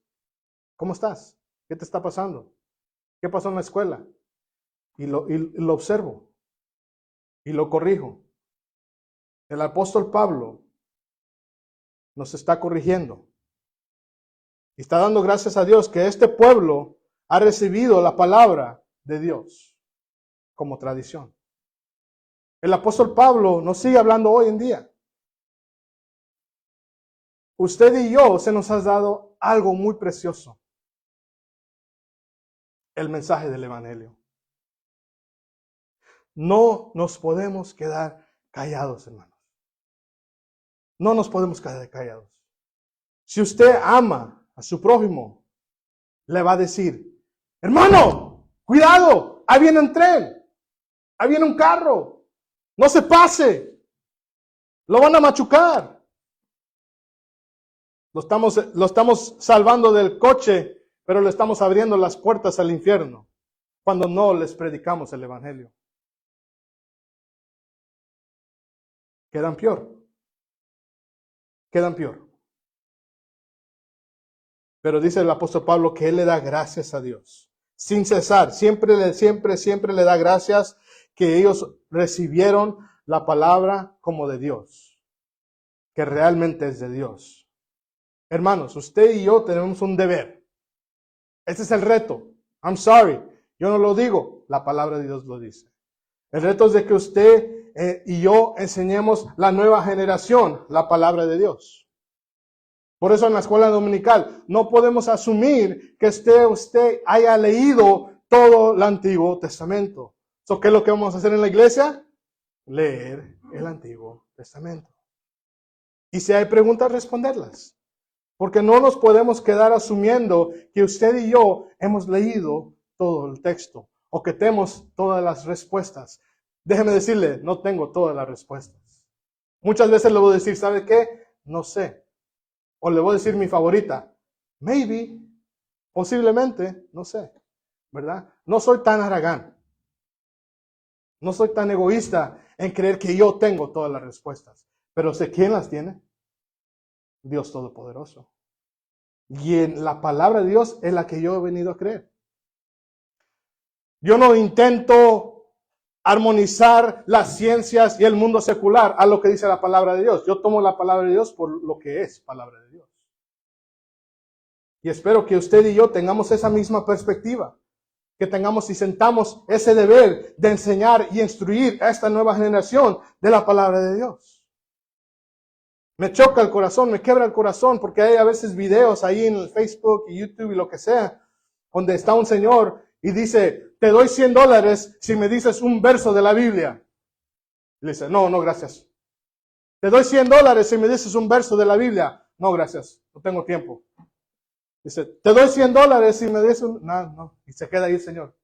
¿cómo estás? ¿Qué te está pasando? ¿Qué pasó en la escuela? Y lo observo. Y lo corrijo. El apóstol Pablo nos está corrigiendo. Y está dando gracias a Dios que este pueblo ha recibido la palabra de Dios como tradición. El apóstol Pablo nos sigue hablando hoy en día. Usted y yo se nos ha dado algo muy precioso. El mensaje del Evangelio. No nos podemos quedar callados, hermanos. No nos podemos quedar callados. Si usted ama a su prójimo, le va a decir, hermano, cuidado, ahí viene un tren, ahí viene un carro, no se pase, lo van a machucar. Lo estamos salvando del coche, pero le estamos abriendo las puertas al infierno cuando no les predicamos el Evangelio. Quedan peor. Quedan peor. Pero dice el apóstol Pablo que él le da gracias a Dios. Sin cesar. Siempre le da gracias que ellos recibieron la palabra como de Dios. Que realmente es de Dios. Hermanos, usted y yo tenemos un deber. Este es el reto. I'm sorry. Yo no lo digo. La palabra de Dios lo dice. El reto es de que usted y yo enseñemos la nueva generación la palabra de Dios. Por eso en la escuela dominical no podemos asumir que usted haya leído todo el Antiguo Testamento. ¿Qué es lo que vamos a hacer en la iglesia? Leer el Antiguo Testamento. Y si hay preguntas, responderlas. Porque no nos podemos quedar asumiendo que usted y yo hemos leído todo el texto o que tenemos todas las respuestas. Déjeme decirle, no tengo todas las respuestas. Muchas veces le voy a decir, ¿sabe qué? No sé. O le voy a decir mi favorita. Maybe, posiblemente, no sé. ¿Verdad? No soy tan arrogante. No soy tan egoísta en creer que yo tengo todas las respuestas. Pero sé quién las tiene. Dios Todopoderoso. Y en la palabra de Dios es la que yo he venido a creer. Yo no intento armonizar las ciencias y el mundo secular a lo que dice la palabra de Dios. Yo tomo la palabra de Dios por lo que es palabra de Dios. Y espero que usted y yo tengamos esa misma perspectiva. Que tengamos y sentamos ese deber de enseñar y instruir a esta nueva generación de la palabra de Dios. Me choca el corazón, me quiebra el corazón, porque hay a veces videos ahí en el Facebook y YouTube y lo que sea, donde está un señor y dice, te doy $100 si me dices un verso de la Biblia. Y le dice, no, gracias. Te doy $100 si me dices un verso de la Biblia. No, gracias, no tengo tiempo. Dice, te doy $100 si me dices un... No. Y se queda ahí el señor.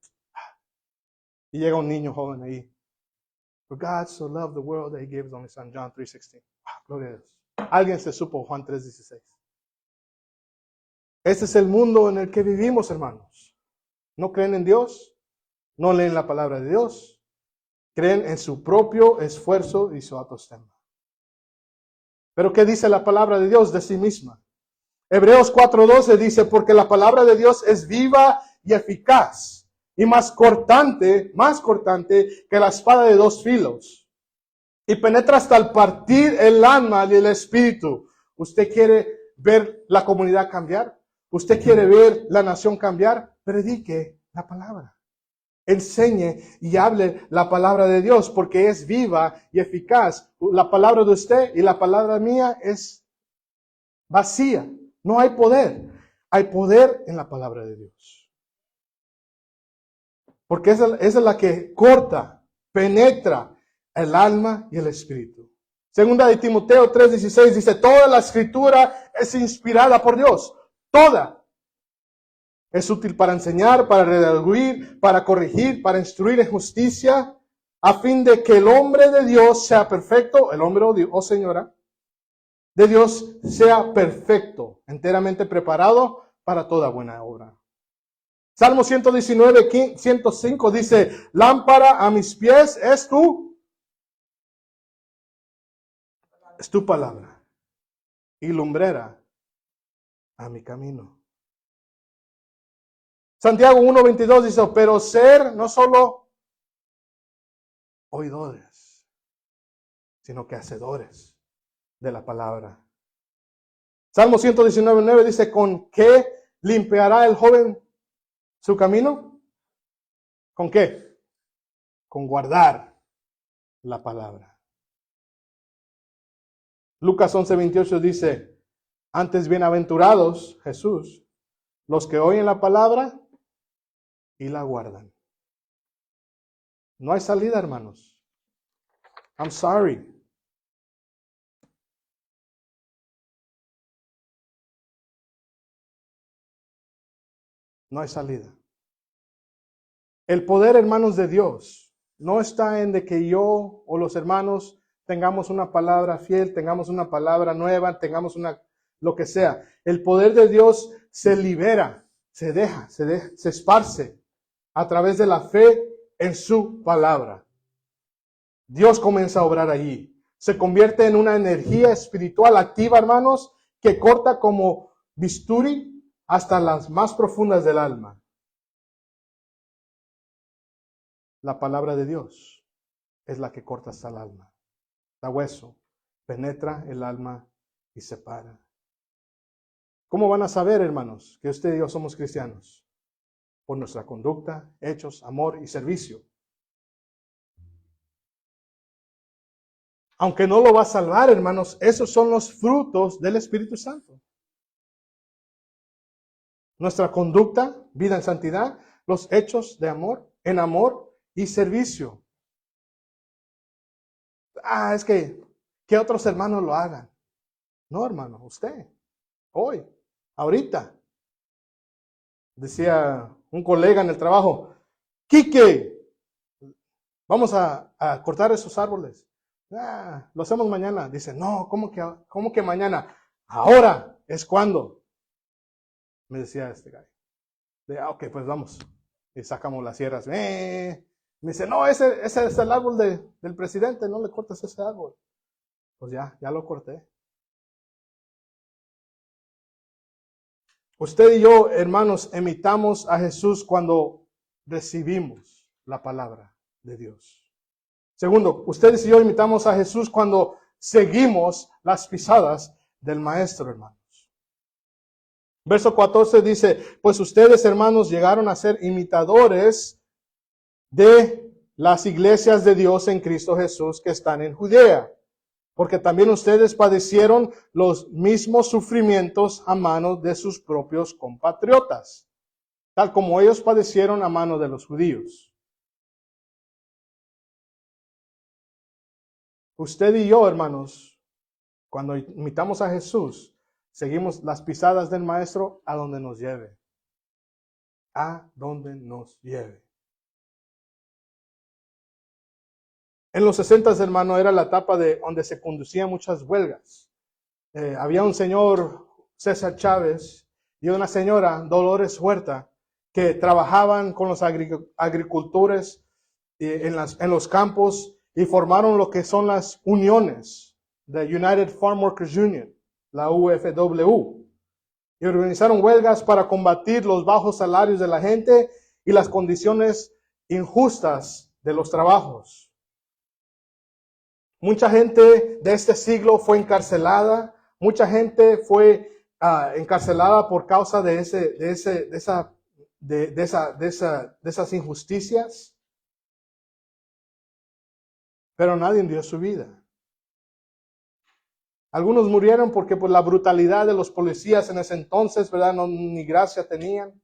Y llega un niño joven ahí. For God so loved the world that he gave his only son, John 3:16. Gloria a Dios. Alguien se supo Juan 3:16. Este es el mundo en el que vivimos, hermanos. No creen en Dios, no leen la palabra de Dios, creen en su propio esfuerzo y su autoestima. Pero ¿qué dice la palabra de Dios de sí misma? Hebreos 4:12 dice, porque la palabra de Dios es viva y eficaz y más cortante que la espada de dos filos y penetra hasta el partir el alma y el espíritu. ¿Usted quiere ver la comunidad cambiar? ¿Usted quiere ver la nación cambiar? Predique la palabra. Enseñe y hable la palabra de Dios porque es viva y eficaz. La palabra de usted y la palabra mía es vacía. No hay poder. Hay poder en la palabra de Dios. Porque esa es la que corta, penetra el alma y el espíritu. Segunda de Timoteo 3:16 dice, toda la escritura es inspirada por Dios. Toda. Es útil para enseñar, para redarguir, para corregir, para instruir en justicia, a fin de que el hombre de Dios sea perfecto, el hombre o señora de Dios sea perfecto, enteramente preparado para toda buena obra. Salmo 119, 105 dice, lámpara a mis pies es tu palabra y lumbrera a mi camino. Santiago 1:22 dice, pero ser no solo oidores, sino que hacedores de la palabra. Salmo 119:9 dice, ¿con qué limpiará el joven su camino? ¿Con qué? Con guardar la palabra. Lucas 11:28 dice, antes bienaventurados, Jesús, los que oyen la palabra y la guardan. No hay salida, hermanos. I'm sorry. No hay salida. El poder, hermanos, de Dios no está en de que yo o los hermanos tengamos una palabra fiel, tengamos una palabra nueva, tengamos lo que sea. El poder de Dios se libera, se esparce a través de la fe en su palabra. Dios comienza a obrar allí. Se convierte en una energía espiritual activa, hermanos, que corta como bisturí hasta las más profundas del alma. La palabra de Dios es la que corta hasta el alma. Da hueso, penetra el alma y separa. ¿Cómo van a saber, hermanos, que usted y yo somos cristianos? Por nuestra conducta, hechos, amor y servicio. Aunque no lo va a salvar, hermanos, esos son los frutos del Espíritu Santo. Nuestra conducta, vida en santidad, los hechos de amor, en amor y servicio. Es que otros hermanos lo hagan. No, hermano, usted, hoy, ahorita. Decía un colega en el trabajo, Quique, vamos a cortar esos árboles. Lo hacemos mañana. Dice, no, ¿cómo que mañana? Ahora es cuando. Me decía este gallo. Ok, pues vamos. Y sacamos las sierras. Me dice, no, ese es el árbol del presidente, no le cortes ese árbol. Pues ya lo corté. Usted y yo, hermanos, imitamos a Jesús cuando recibimos la palabra de Dios. Segundo, ustedes y yo imitamos a Jesús cuando seguimos las pisadas del Maestro, hermanos. Verso 14 dice, pues ustedes, hermanos, llegaron a ser imitadores de las iglesias de Dios en Cristo Jesús que están en Judea. Porque también ustedes padecieron los mismos sufrimientos a manos de sus propios compatriotas, tal como ellos padecieron a manos de los judíos. Usted y yo, hermanos, cuando imitamos a Jesús, seguimos las pisadas del Maestro a donde nos lleve. A donde nos lleve. En los 60, hermano, era la etapa de donde se conducían muchas huelgas. Había un señor, César Chávez, y una señora, Dolores Huerta, que trabajaban con los agricultores en los campos y formaron lo que son las uniones, the United Farm Workers Union, la UFW. Y organizaron huelgas para combatir los bajos salarios de la gente y las condiciones injustas de los trabajos. Mucha gente de este siglo fue encarcelada, mucha gente fue encarcelada por causa de esas injusticias, pero nadie dio su vida. Algunos murieron porque por la brutalidad de los policías en ese entonces, ¿verdad? Ni gracia tenían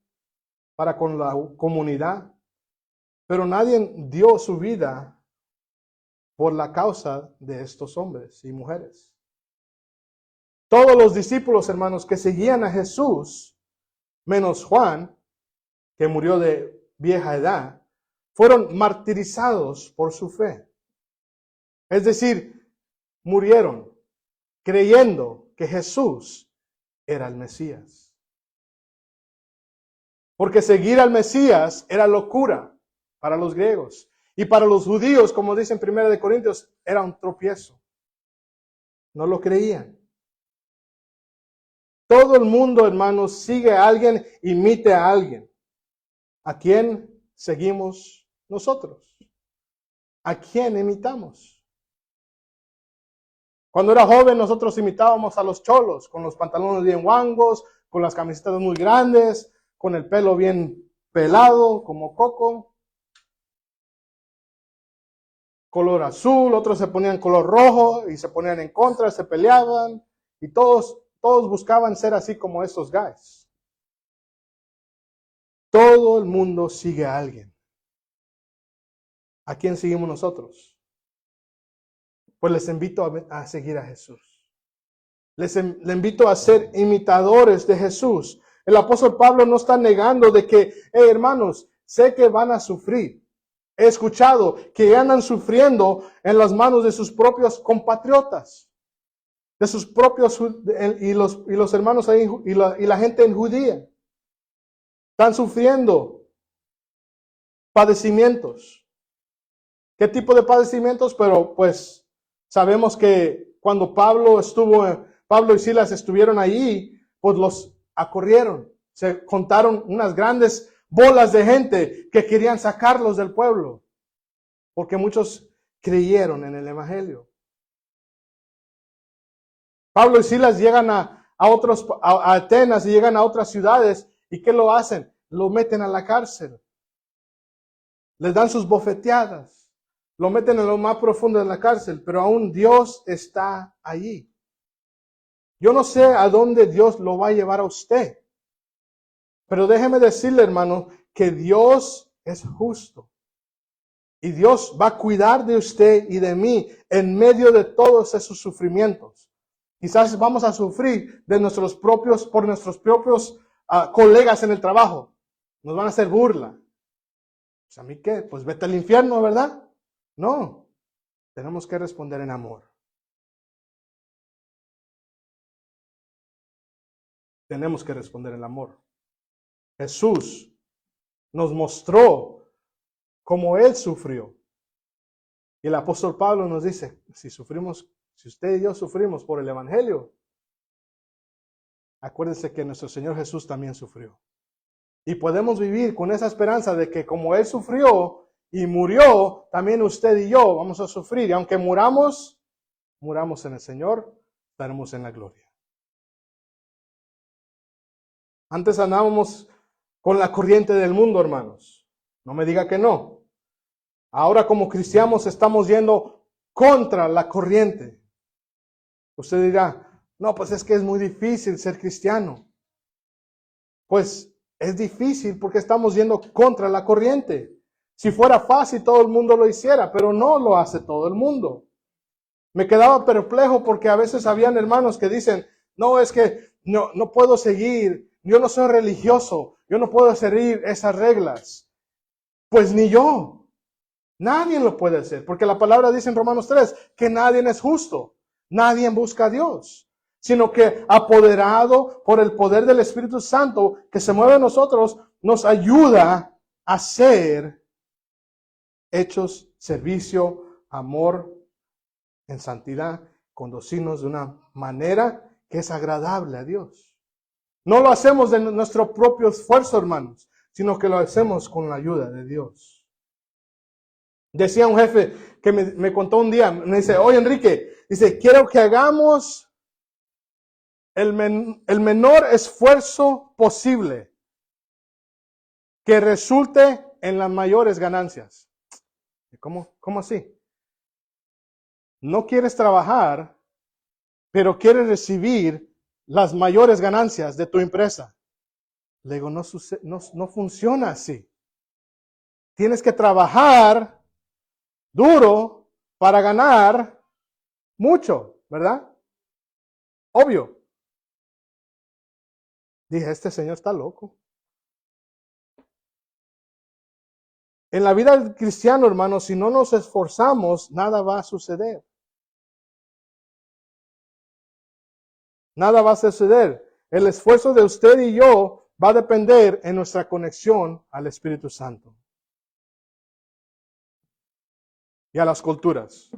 para con la comunidad. Pero nadie dio su vida por la causa de estos hombres y mujeres. Todos los discípulos, hermanos, que seguían a Jesús, menos Juan, que murió de vieja edad, fueron martirizados por su fe. Es decir, murieron creyendo que Jesús era el Mesías. Porque seguir al Mesías era locura para los griegos. Y para los judíos, como dice en 1 Corintios, era un tropiezo. No lo creían. Todo el mundo, hermanos, sigue a alguien, imite a alguien. ¿A quién seguimos nosotros? ¿A quién imitamos? Cuando era joven, nosotros imitábamos a los cholos, con los pantalones bien guangos, con las camisetas muy grandes, con el pelo bien pelado, como coco. Color azul, otros se ponían color rojo y se ponían en contra, se peleaban. Y todos buscaban ser así como estos guys. Todo el mundo sigue a alguien. ¿A quién seguimos nosotros? Pues les invito a seguir a Jesús. Les invito a ser imitadores de Jesús. El apóstol Pablo no está negando de que, hermanos, sé que van a sufrir. He escuchado que andan sufriendo en las manos de sus propios compatriotas, de sus propios y los hermanos ahí y la gente en Judía. Están sufriendo padecimientos. ¿Qué tipo de padecimientos? Pero pues sabemos que cuando Pablo y Silas estuvieron allí, pues los acorrieron. Se contaron unas grandes bolas de gente que querían sacarlos del pueblo, porque muchos creyeron en el evangelio. Pablo y Silas llegan a Atenas y llegan a otras ciudades, ¿y qué lo hacen? Lo meten a la cárcel. Les dan sus bofeteadas. Lo meten en lo más profundo de la cárcel, pero aún Dios está allí. Yo no sé a dónde Dios lo va a llevar a usted, pero déjeme decirle, hermano, que Dios es justo. Y Dios va a cuidar de usted y de mí en medio de todos esos sufrimientos. Quizás vamos a sufrir por nuestros propios colegas en el trabajo. Nos van a hacer burla. Pues, ¿a mí qué? Pues vete al infierno, ¿verdad? No, tenemos que responder en amor. Tenemos que responder en amor. Jesús nos mostró cómo Él sufrió. Y el apóstol Pablo nos dice, si usted y yo sufrimos por el evangelio, acuérdense que nuestro Señor Jesús también sufrió. Y podemos vivir con esa esperanza de que como Él sufrió y murió, también usted y yo vamos a sufrir. Y aunque muramos en el Señor, estaremos en la gloria. Antes andábamos con la corriente del mundo, hermanos. No me diga que no. Ahora como cristianos estamos yendo contra la corriente. Usted dirá, no, pues es que es muy difícil ser cristiano. Pues es difícil porque estamos yendo contra la corriente. Si fuera fácil, todo el mundo lo hiciera, pero no lo hace todo el mundo. Me quedaba perplejo porque a veces habían hermanos que dicen, no, es que no puedo seguir, yo no soy religioso, yo no puedo seguir esas reglas. Pues ni yo. Nadie lo puede hacer, porque la palabra dice en Romanos 3 que nadie es justo, nadie busca a Dios, sino que apoderado por el poder del Espíritu Santo que se mueve en nosotros, nos ayuda a ser hechos, servicio, amor, en santidad, conducirnos de una manera que es agradable a Dios. No lo hacemos de nuestro propio esfuerzo, hermanos, sino que lo hacemos con la ayuda de Dios. Decía un jefe que me contó un día, me dice, oye Enrique, dice, quiero que hagamos el menor esfuerzo posible que resulte en las mayores ganancias. ¿Cómo así? No quieres trabajar, pero quieres recibir las mayores ganancias de tu empresa. Le digo, no funciona así. Tienes que trabajar duro para ganar mucho, ¿verdad? Obvio. Dije, este señor está loco. En la vida del cristiano, hermanos, si no nos esforzamos, nada va a suceder. Nada va a suceder. El esfuerzo de usted y yo va a depender en nuestra conexión al Espíritu Santo. Y a las culturas.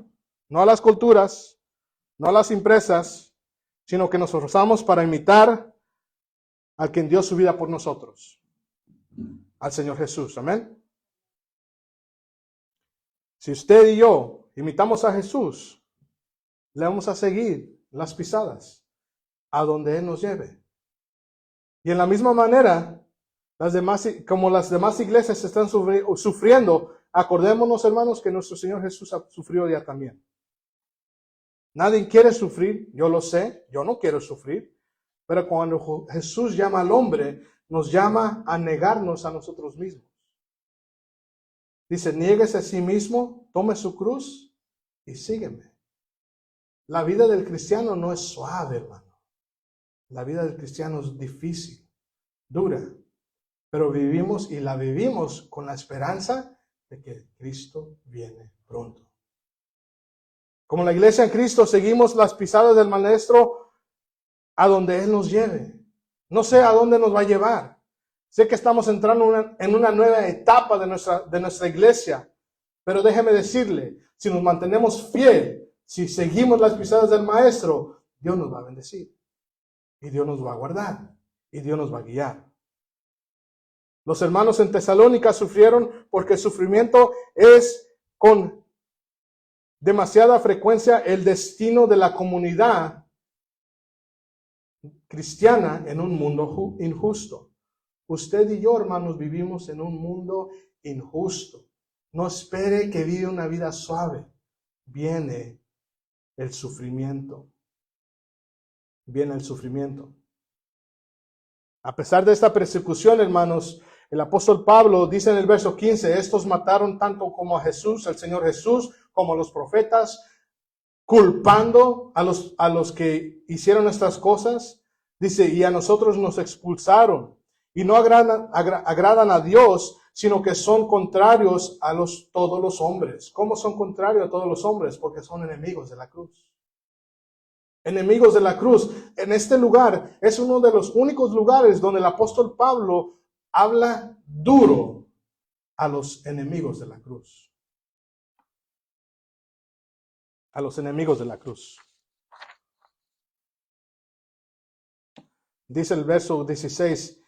No a las culturas, no a las empresas, sino que nos esforzamos para imitar al quien dio su vida por nosotros. Al Señor Jesús. Amén. Si usted y yo imitamos a Jesús, le vamos a seguir las pisadas a donde Él nos lleve. Y en la misma manera, como las demás iglesias están sufriendo, acordémonos, hermanos, que nuestro Señor Jesús sufrió ya también. Nadie quiere sufrir, yo lo sé, yo no quiero sufrir, pero cuando Jesús llama al hombre, nos llama a negarnos a nosotros mismos. Dice, niéguese a sí mismo, tome su cruz y sígueme. La vida del cristiano no es suave, hermano. La vida del cristiano es difícil, dura, pero vivimos con la esperanza de que Cristo viene pronto. Como la iglesia en Cristo, seguimos las pisadas del Maestro a donde Él nos lleve. No sé a dónde nos va a llevar. Sé que estamos entrando en una nueva etapa de nuestra iglesia, pero déjeme decirle, si nos mantenemos fiel, si seguimos las pisadas del Maestro, Dios nos va a bendecir. Y Dios nos va a guardar. Y Dios nos va a guiar. Los hermanos en Tesalónica sufrieron porque el sufrimiento es con demasiada frecuencia el destino de la comunidad cristiana en un mundo injusto. Usted y yo, hermanos, vivimos en un mundo injusto. No espere que viva una vida suave. Viene el sufrimiento. Viene el sufrimiento. A pesar de esta persecución, hermanos, el apóstol Pablo dice en el verso 15, estos mataron tanto como a Jesús, el Señor Jesús, como a los profetas, culpando a los que hicieron estas cosas. Dice, y a nosotros nos expulsaron. Y no agradan a Dios, sino que son contrarios a todos los hombres. ¿Cómo son contrarios a todos los hombres? Porque son enemigos de la cruz. Enemigos de la cruz. En este lugar es uno de los únicos lugares donde el apóstol Pablo habla duro a los enemigos de la cruz. A los enemigos de la cruz. Dice el verso 16,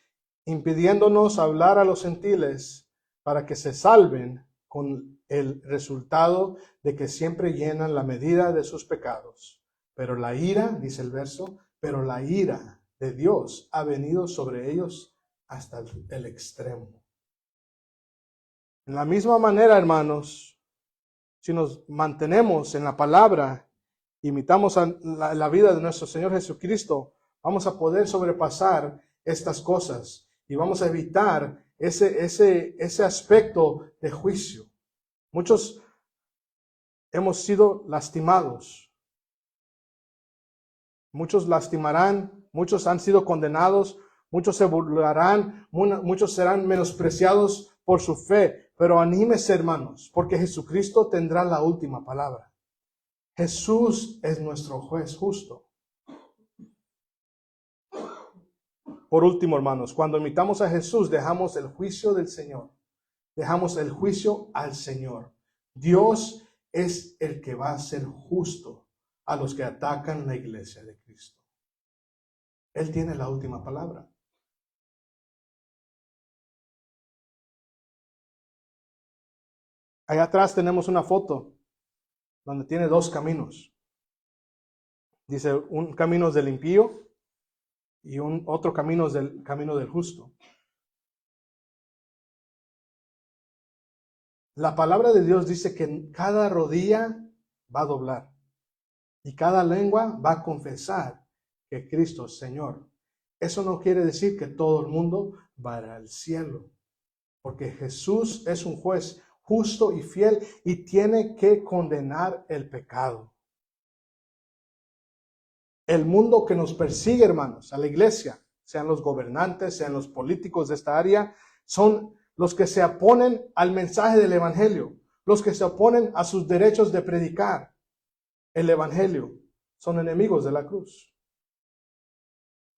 impidiéndonos hablar a los gentiles para que se salven con el resultado de que siempre llenan la medida de sus pecados. Pero la ira, dice el verso, pero la ira de Dios ha venido sobre ellos hasta el extremo. En la misma manera, hermanos, si nos mantenemos en la palabra, imitamos la vida de nuestro Señor Jesucristo, vamos a poder sobrepasar estas cosas y vamos a evitar ese aspecto de juicio. Muchos hemos sido lastimados. Muchos lastimarán, muchos han sido condenados, muchos se burlarán, muchos serán menospreciados por su fe. Pero anímese, hermanos, porque Jesucristo tendrá la última palabra. Jesús es nuestro juez justo. Por último, hermanos, cuando imitamos a Jesús, dejamos el juicio del Señor. Dejamos el juicio al Señor. Dios es el que va a ser justo a los que atacan la iglesia de Cristo. Él tiene la última palabra. Allá atrás tenemos una foto donde tiene dos caminos. Dice, un camino es del impío y otro camino es del camino del justo. La palabra de Dios dice que cada rodilla va a doblar y cada lengua va a confesar que Cristo es Señor. Eso no quiere decir que todo el mundo va al cielo, porque Jesús es un juez justo y fiel y tiene que condenar el pecado. El mundo que nos persigue, hermanos, a la iglesia, sean los gobernantes, sean los políticos de esta área, son los que se oponen al mensaje del evangelio, los que se oponen a sus derechos de predicar el evangelio, son enemigos de la cruz.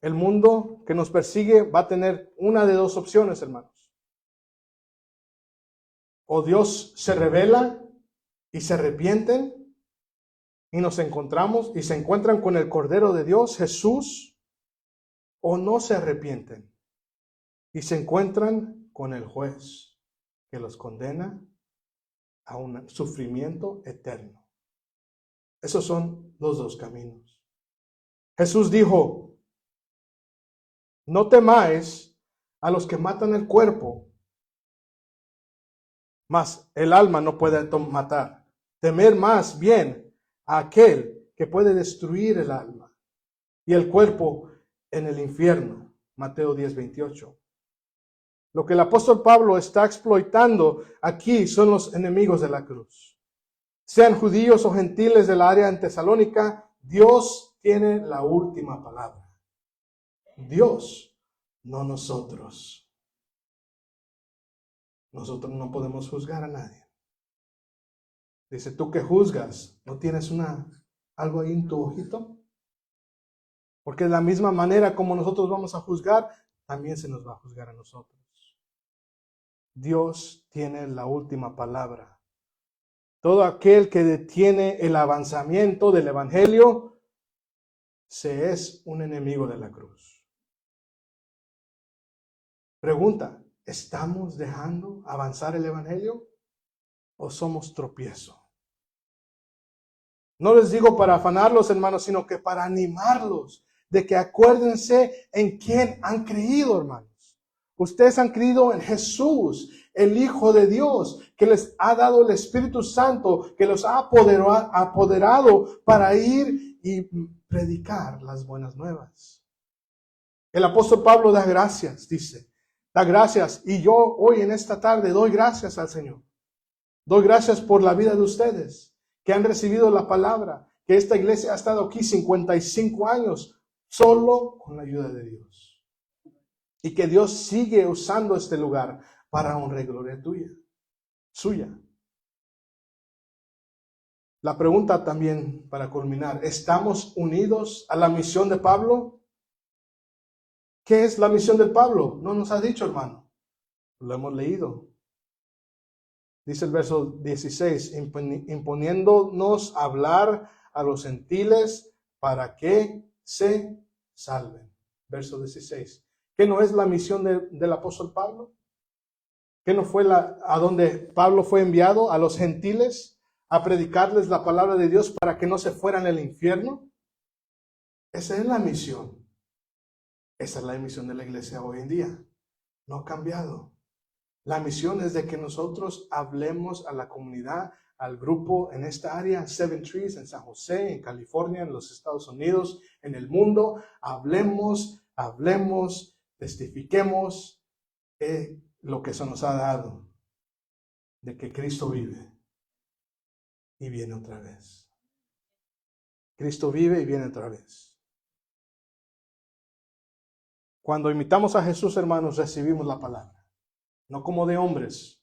El mundo que nos persigue va a tener una de dos opciones, hermanos. O Dios se revela y se arrepienten y nos encontramos y se encuentran con el Cordero de Dios, Jesús, o no se arrepienten y se encuentran con el juez que los condena a un sufrimiento eterno. Esos son los dos caminos. Jesús dijo, no temáis a los que matan el cuerpo, mas el alma no puede matar. Temer más bien a aquel que puede destruir el alma y el cuerpo en el infierno. Mateo 10:28. Lo que el apóstol Pablo está exploitando aquí son los enemigos de la cruz. Sean judíos o gentiles del área en Tesalónica, Dios tiene la última palabra. Dios, no nosotros. Nosotros no podemos juzgar a nadie. Dice, tú que juzgas, ¿no tienes algo ahí en tu ojito? Porque de la misma manera como nosotros vamos a juzgar, también se nos va a juzgar a nosotros. Dios tiene la última palabra. Todo aquel que detiene el avanzamiento del evangelio se es un enemigo de la cruz. Pregunta, ¿estamos dejando avanzar el evangelio o somos tropiezo? No les digo para afanarlos, hermanos, sino que para animarlos de que acuérdense en quién han creído, hermanos. Ustedes han creído en Jesús, el Hijo de Dios, que les ha dado el Espíritu Santo, que los ha apoderado para ir y predicar las buenas nuevas. El apóstol Pablo da gracias, dice, da gracias. Y yo hoy en esta tarde doy gracias al Señor. Doy gracias por la vida de ustedes, que han recibido la palabra, que esta iglesia ha estado aquí 55 años, solo con la ayuda de Dios. Y que Dios sigue usando este lugar para honra y gloria suya. La pregunta también para culminar, ¿estamos unidos a la misión de Pablo? ¿Qué es la misión de Pablo? No nos ha dicho, hermano. Lo hemos leído. Dice el verso 16, imponiéndonos a hablar a los gentiles para que se salven. Verso 16. ¿Qué no es la misión del apóstol Pablo? ¿Qué no fue a donde Pablo fue enviado? A los gentiles a predicarles la palabra de Dios para que no se fueran al infierno. Esa es la misión. Esa es la misión de la iglesia hoy en día. No ha cambiado. La misión es de que nosotros hablemos a la comunidad, al grupo en esta área, Seven Trees, en San José, en California, en los Estados Unidos, en el mundo. Hablemos, testifiquemos lo que se nos ha dado, de que Cristo vive y viene otra vez. Cristo vive y viene otra vez. Cuando imitamos a Jesús, hermanos, recibimos la palabra. No como de hombres,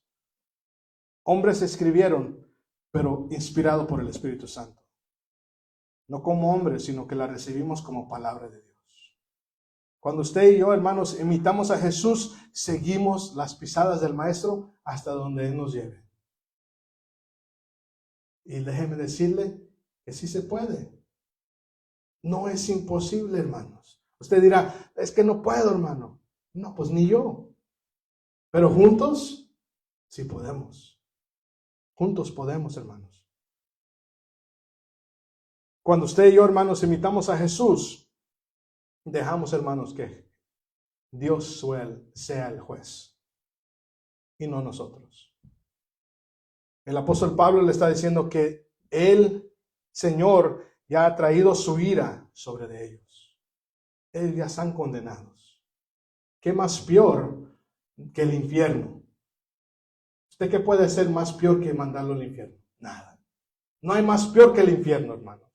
hombres escribieron, pero inspirado por el Espíritu Santo. No como hombres, sino que la recibimos como palabra de Dios. Cuando usted y yo, hermanos, imitamos a Jesús, seguimos las pisadas del Maestro hasta donde Él nos lleve. Y déjeme decirle que sí se puede. No es imposible, hermanos. Usted dirá, es que no puedo, hermano. No, pues ni yo. Pero juntos, sí podemos. Juntos podemos, hermanos. Cuando usted y yo, hermanos, imitamos a Jesús, dejamos, hermanos, que Dios sea el juez y no nosotros. El apóstol Pablo le está diciendo que el Señor ya ha traído su ira sobre de ellos. Ellos ya están condenados. ¿Qué más peor que el infierno? ¿Usted qué puede ser más peor que mandarlo al infierno? Nada. No hay más peor que el infierno, hermanos.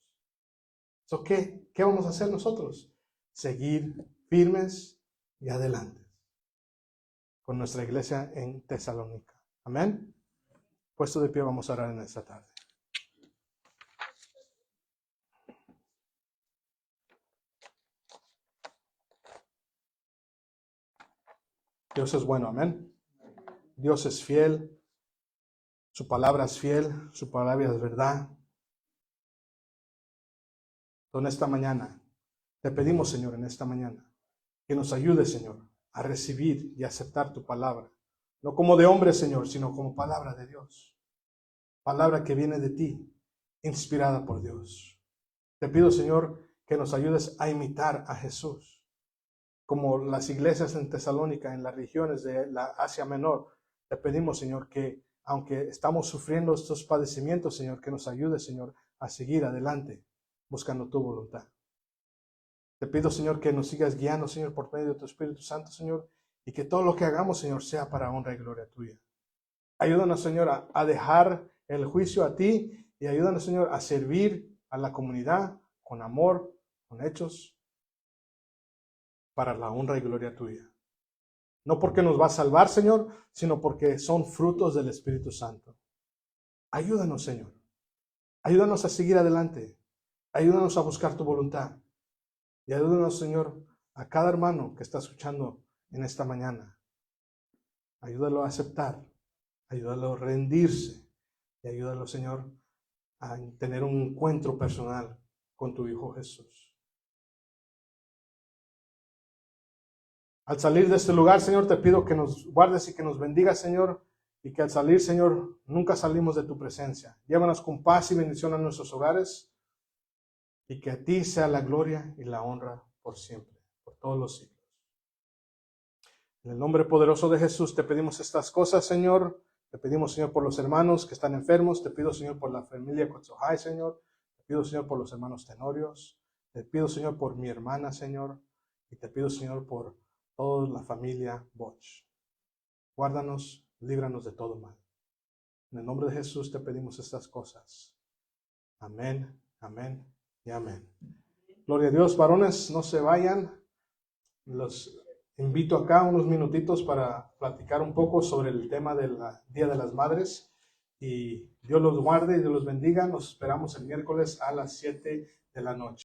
¿Qué vamos a hacer nosotros? Seguir firmes y adelante con nuestra iglesia en Tesalónica. Amén. Puesto de pie, vamos a orar en esta tarde. Dios es bueno, amén. Dios es fiel. Su palabra es fiel. Su palabra es verdad. En esta mañana, te pedimos, Señor, en esta mañana, que nos ayude, Señor, a recibir y aceptar tu palabra. No como de hombre, Señor, sino como palabra de Dios. Palabra que viene de ti, inspirada por Dios. Te pido, Señor, que nos ayudes a imitar a Jesús. Como las iglesias en Tesalónica, en las regiones de la Asia Menor, te pedimos, Señor, que aunque estamos sufriendo estos padecimientos, Señor, que nos ayude, Señor, a seguir adelante, buscando tu voluntad. Te pido, Señor, que nos sigas guiando, Señor, por medio de tu Espíritu Santo, Señor, y que todo lo que hagamos, Señor, sea para honra y gloria tuya. Ayúdanos, Señor, a dejar el juicio a ti y ayúdanos, Señor, a servir a la comunidad con amor, con hechos, para la honra y gloria tuya. No porque nos va a salvar, Señor, sino porque son frutos del Espíritu Santo. Ayúdanos, Señor. Ayúdanos a seguir adelante. Ayúdanos a buscar tu voluntad. Y ayúdanos, Señor, a cada hermano que está escuchando en esta mañana. Ayúdalo a aceptar. Ayúdalo a rendirse. Y ayúdalo, Señor, a tener un encuentro personal con tu Hijo Jesús. Al salir de este lugar, Señor, te pido que nos guardes y que nos bendigas, Señor, y que al salir, Señor, nunca salimos de tu presencia. Llévanos con paz y bendición a nuestros hogares, y que a ti sea la gloria y la honra por siempre, por todos los siglos. En el nombre poderoso de Jesús te pedimos estas cosas, Señor. Te pedimos, Señor, por los hermanos que están enfermos. Te pido, Señor, por la familia Kotsohai, Señor. Te pido, Señor, por los hermanos Tenorios. Te pido, Señor, por mi hermana, Señor. Y te pido, Señor, por toda la familia Bosch. Guárdanos, líbranos de todo mal. En el nombre de Jesús te pedimos estas cosas. Amén, amén y amén. Gloria a Dios, varones, no se vayan. Los invito acá unos minutitos para platicar un poco sobre el tema del Día de las Madres. Y Dios los guarde y Dios los bendiga. Nos esperamos el miércoles a las 7 de la noche.